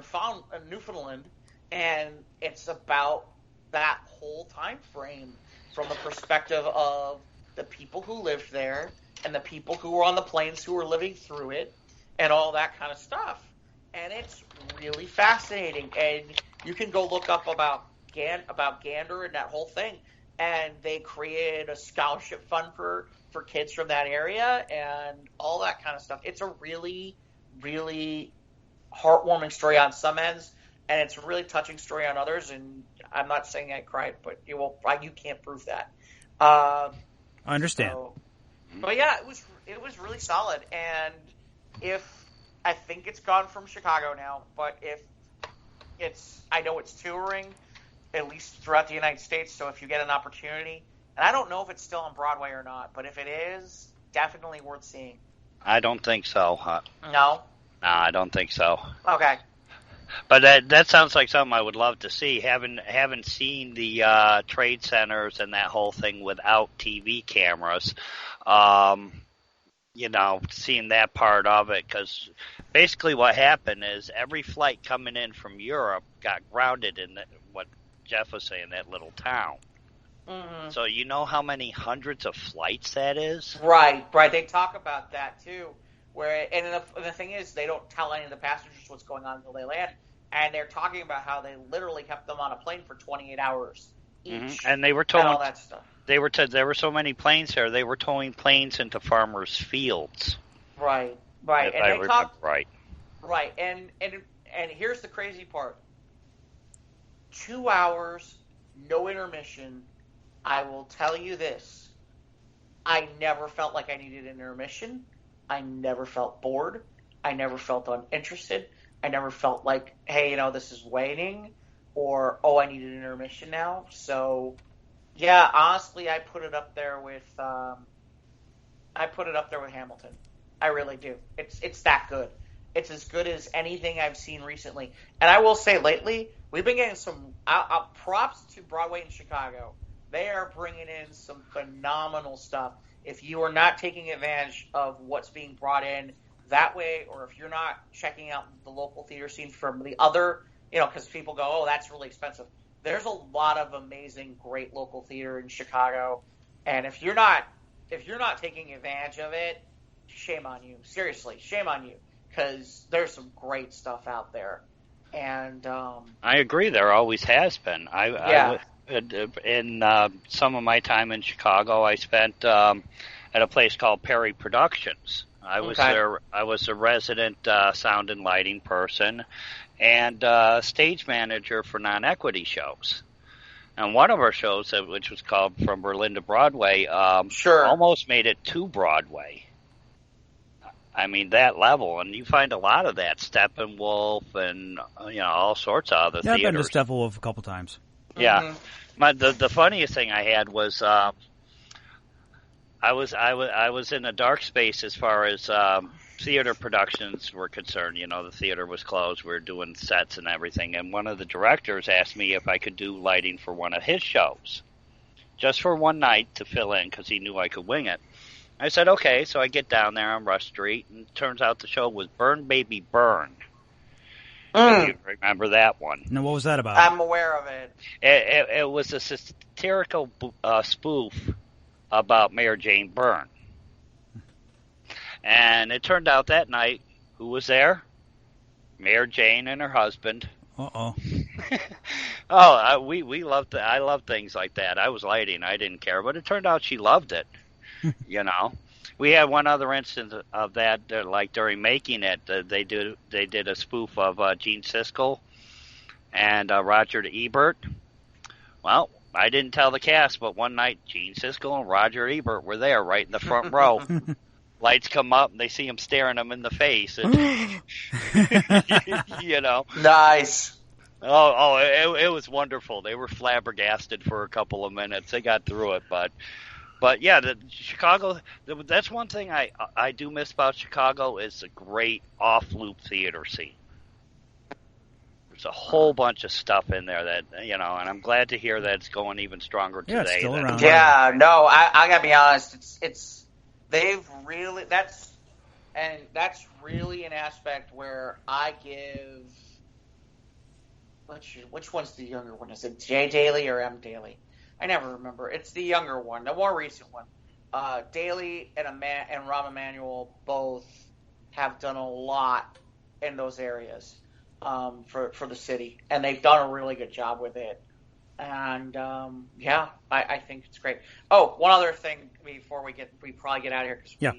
Newfoundland, and it's about that whole time frame from the perspective of the people who lived there and the people who were on the planes who were living through it and all that kind of stuff. And it's really fascinating. And you can go look up about Gander and that whole thing. And they created a scholarship fund for kids from that area and all that kind of stuff. It's a really, really heartwarming story on some ends, and it's a really touching story on others. And I'm not saying I cried, but you can't prove that. I understand. But yeah, it was really solid. And I think it's gone from Chicago now, but I know it's touring at least throughout the United States. So if you get an opportunity, and I don't know if it's still on Broadway or not, but if it is, definitely worth seeing. I don't think so. No? No, I don't think so. Okay. But that sounds like something I would love to see. Haven't seen the trade centers and that whole thing without TV cameras. Seeing that part of it, because basically what happened is every flight coming in from Europe got grounded in what Jeff was saying, that little town. Mm-hmm. So you know how many hundreds of flights that is? Right. They talk about that too. And the thing is, they don't tell any of the passengers what's going on until they land. And they're talking about how they literally kept them on a plane for 28 hours each. Mm-hmm. And they were towing all that stuff. There were so many planes there. They were towing planes into farmers' fields. Right. If And I they remember talk right. Right. And here's the crazy part. 2 hours, no intermission. I will tell you this. I never felt like I needed an intermission. I never felt bored. I never felt uninterested. I never felt like, hey, this is waning, or, oh, I need an intermission now. So, yeah, honestly, I put it up there with Hamilton. I really do. It's that good. It's as good as anything I've seen recently. And I will say, lately, we've been getting some props to Broadway in Chicago. They are bringing in some phenomenal stuff. If you are not taking advantage of what's being brought in that way, or if you're not checking out the local theater scene from the other, because people go, oh, that's really expensive. There's a lot of amazing, great local theater in Chicago. And if you're not taking advantage of it, shame on you. Seriously, shame on you, because there's some great stuff out there. And I agree. There always has been. in some of my time in Chicago, I spent at a place called Perry Productions. I was there. I was a resident sound and lighting person and stage manager for non-equity shows. And one of our shows, which was called From Berlin to Broadway, almost made it to Broadway. I mean, that level, and you find a lot of that, Steppenwolf and all sorts of other theaters. I've been to Steppenwolf a couple times. Yeah, the funniest thing I had was I was in a dark space as far as theater productions were concerned. The theater was closed. We were doing sets and everything, and one of the directors asked me if I could do lighting for one of his shows, just for one night to fill in because he knew I could wing it. I said, okay, so I get down there on Rush Street, and it turns out the show was Burn Baby Burn. If you remember that one. Now, what was that about? I'm aware of it. It was a satirical spoof about Mayor Jane Byrne. And it turned out that night, who was there? Mayor Jane and her husband. Uh-oh. We loved I love things like that. I was lighting. I didn't care. But it turned out she loved it. We had one other instance of that, like during making it, they did a spoof of Gene Siskel and Roger Ebert. Well, I didn't tell the cast, but one night Gene Siskel and Roger Ebert were there, right in the front row. Lights come up, and they see him staring them in the face. And, Nice. It was wonderful. They were flabbergasted for a couple of minutes. They got through it, But yeah, Chicago. That's one thing I do miss about Chicago is a great off-loop theater scene. There's a whole bunch of stuff in there that and I'm glad to hear that it's going even stronger today. Yeah, it's still around. Yeah, no, I gotta be honest. It's they've really that's really an aspect where I give. Which one's the younger one? Is it J. Daly or M. Daly? I never remember. It's the younger one, the more recent one. Daly and Rahm Emanuel both have done a lot in those areas for the city, and they've done a really good job with it. And I think it's great. Oh, one other thing before we probably get out of here.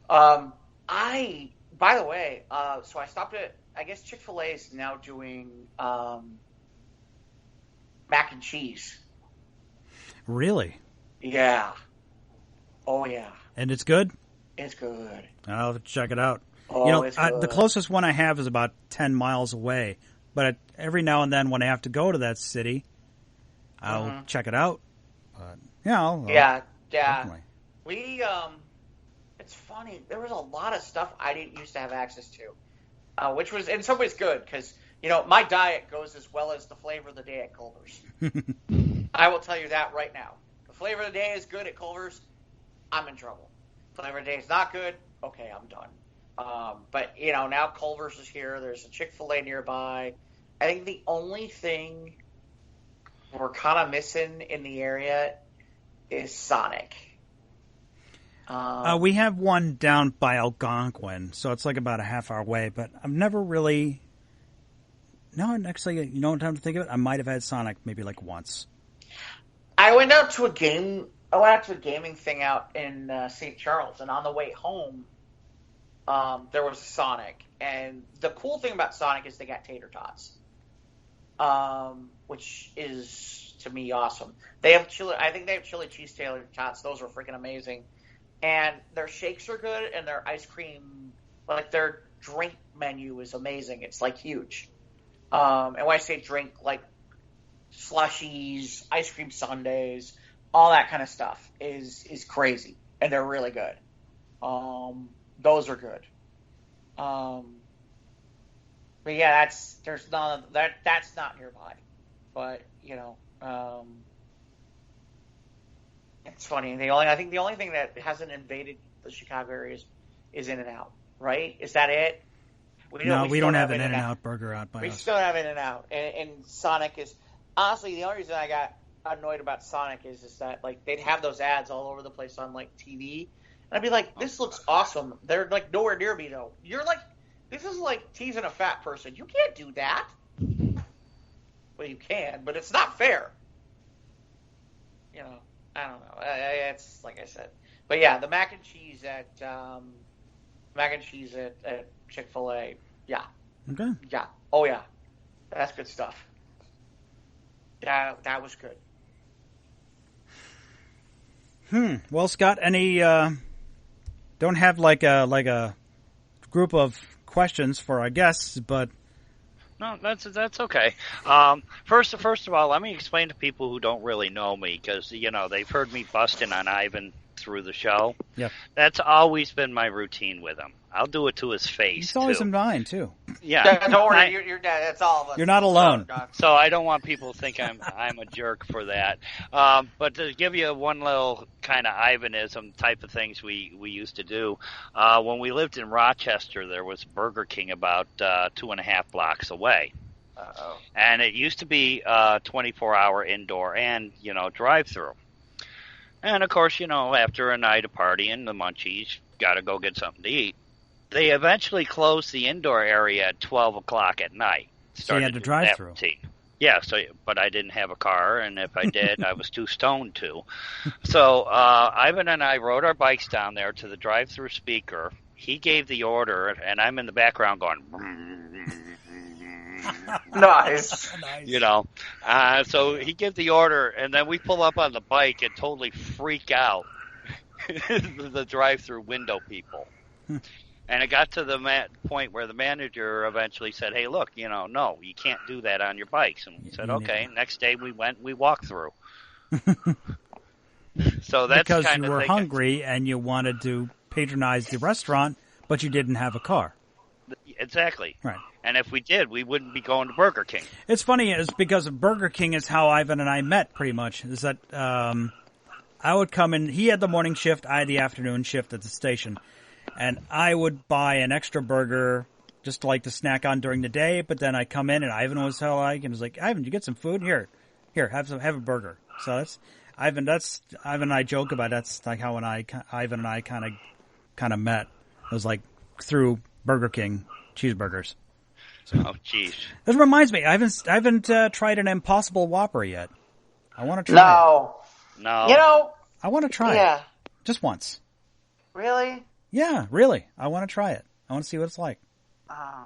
By the way, so I stopped at. I guess Chick-fil-A is now doing mac and cheese. Really? Yeah. Oh, yeah. And it's good? It's good. I'll have to check it out. Oh, it's good. The closest one I have is about 10 miles away. But every now and then when I have to go to that city, I'll check it out. But, I'll definitely. It's funny. There was a lot of stuff I didn't used to have access to, which was in some ways good because, my diet goes as well as the flavor of the day at Culver's. I will tell you that right now. The flavor of the day is good at Culver's, I'm in trouble. Flavor of the day is not good, okay, I'm done. But, now Culver's is here. There's a Chick-fil-A nearby. I think the only thing we're kind of missing in the area is Sonic. We have one down by Algonquin, so it's like about a half hour away, but I've never really... No, actually, what time to think of it? I might have had Sonic maybe like once. I went out to a gaming thing out in St. Charles, and on the way home, there was Sonic. And the cool thing about Sonic is they got tater tots, which is, to me, awesome. I think they have chili cheese tater tots. Those are freaking amazing. And their shakes are good, and their ice cream, like their drink menu is amazing. It's like huge. And when I say drink, like slushies, ice cream sundaes, all that kind of stuff is crazy, and they're really good. Those are good. But yeah, that's not nearby. But it's funny. I think the only thing that hasn't invaded the Chicago area is In-N-Out, right? Is that it? We don't have an In-N-Out burger out by us. We still have In-N-Out, and Sonic is honestly the only reason I got annoyed about Sonic is that like they'd have those ads all over the place on like TV, and I'd be like, "This looks awesome." They're like nowhere near me though. You're like, this is like teasing a fat person. You can't do that. Well, you can, but it's not fair. you know, I don't know. It's like I said, but yeah, the mac and cheese at Chick-fil-A. Yeah. Okay. Yeah. Oh yeah, that's good stuff. That was good. Well, Scott, any don't have like a group of questions for our guests, but No, that's okay. First of all, let me explain to people who don't really know me, because they've heard me busting on Ivan through the show. Yeah, that's always been my routine with him. I'll do it to his face. It's always too. in mine too. Yeah, don't worry, you're that's all of us. You're not alone. So I don't want people to think I'm a jerk for that. But to give you one little kind of Ivanism type of things we used to do, when we lived in Rochester, there was Burger King about 2.5 blocks away. Uh-oh. And it used to be 24-hour indoor and drive-through. And of course, after a night of partying, the munchies got to go get something to eat. They eventually closed the indoor area at 12 o'clock at night. So you had to drive through. Yeah, but I didn't have a car, and if I did, I was too stoned to. So Ivan and I rode our bikes down there to the drive-through speaker. He gave the order, and I'm in the background going... Nice. So he gives the order, and then we pull up on the bike and totally freak out the drive-through window people. And it got to the point where the manager eventually said, "Hey, look, no, you can't do that on your bikes." And we said, "Okay." Next day we walked through. So that's because kind you of were hungry and you wanted to patronize the restaurant, but you didn't have a car. Exactly. Right. And if we did, we wouldn't be going to Burger King. It's funny, is because of Burger King is how Ivan and I met pretty much. Is that I would come in, he had the morning shift, I had the afternoon shift at the station. And I would buy an extra burger just to snack on during the day, but then I come in and Ivan was and was like, "Ivan, did you get some food? Here, have a burger." So that's Ivan and I joke about it. That's like how Ivan and I kind of met. It was like through Burger King cheeseburgers. So. Oh, jeez. This reminds me, I haven't tried an Impossible Whopper yet. I want to try it. No. I want to try it. Just once. Really? Yeah, really. I want to try it. I want to see what it's like. Nah.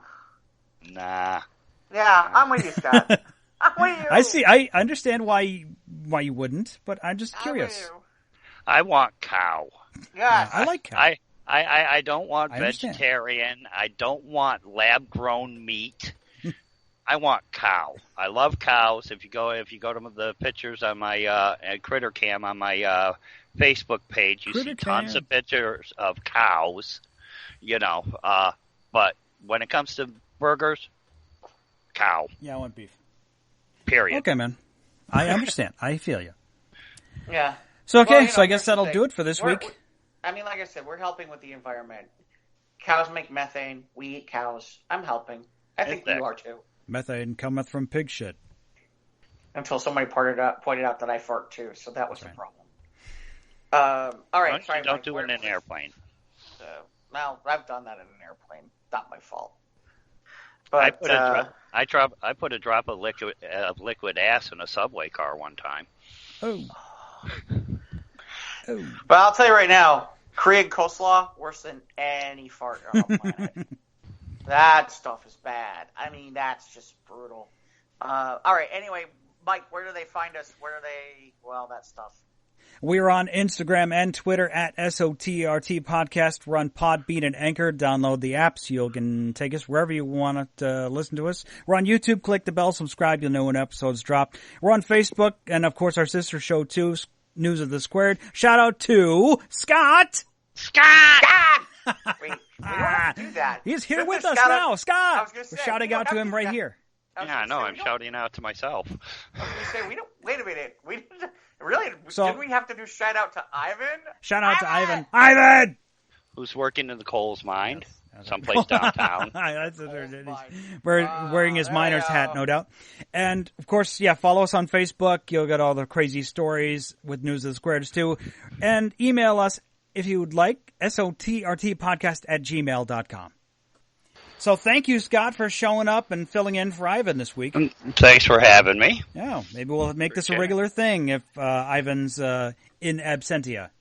Yeah, I'm with you, Scott. I'm with you. I see. I understand why you wouldn't, but I'm just curious. I want cow. Yeah, I like cow. I don't want vegetarian. I don't want lab-grown meat. I want cow. I love cows. If you go to the pictures on my Critter Cam on my Facebook page, you see tons of pictures of cows. But when it comes to burgers, cow. Yeah, I want beef. Period. Okay, man. I understand. I feel you. Yeah. So so I guess that'll do it for this week. Like I said, we're helping with the environment. Cows make methane. We eat cows. I'm helping. I think you are too. Methane cometh from pig shit. Until somebody pointed out that I fart too, so that was the problem. All right. Sorry, don't do it in an airplane. Well, I've done that in an airplane. Not my fault. But I put a drop of liquid ass in a subway car one time. Oh. But I'll tell you right now, Korean coleslaw worse than any fart on the planet. That stuff is bad. I mean, that's just brutal. All right. Anyway, Mike, where do they find us? That stuff. We're on Instagram and Twitter at SOTRT Podcast. We're on Podbean and Anchor. Download the apps. You can take us wherever you want to listen to us. We're on YouTube. Click the bell, subscribe. You'll know when episodes drop. We're on Facebook and, of course, our sister show, too, News of the Squared. Shout out to Scott! We don't have to do that. He's here with us now. Scott! We're shouting out to him right here. Yeah, I know. I'm shouting out to myself. I was going to say, wait a minute. Didn't we have to do shout out to Ivan? Shout out to Ivan. Ivan! Who's working in the coal's mine, someplace downtown. That's wearing his miner's hat, no doubt. And, of course, follow us on Facebook. You'll get all the crazy stories with News of the Squares, too. And email us if you would like, sotrtpodcast@gmail.com. So thank you, Scott, for showing up and filling in for Ivan this week. Thanks for having me. Yeah, maybe we'll make this a regular thing if Ivan's in absentia.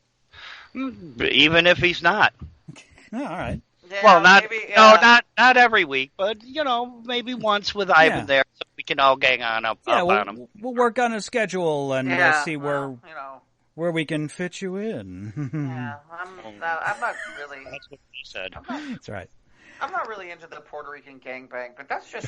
Even if he's not. Oh, all right. Yeah, Well, maybe, not every week, but maybe once with Ivan there, so we can all gang on up on him. We'll work on a schedule and see where we can fit you in. Yeah, I'm not really. That's what he said. That's right. I'm not really into the Puerto Rican gangbang, but that's just.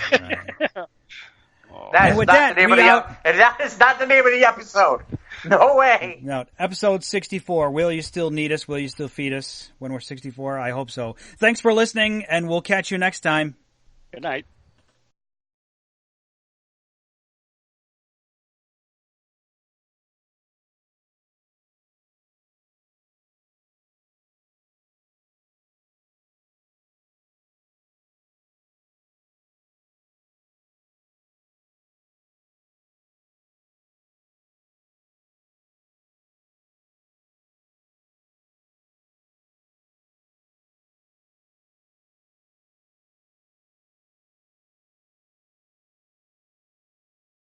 Oh. That is not the name of the episode. No way. Now, episode 64. Will you still need us? Will you still feed us when we're 64? I hope so. Thanks for listening, and we'll catch you next time. Good night.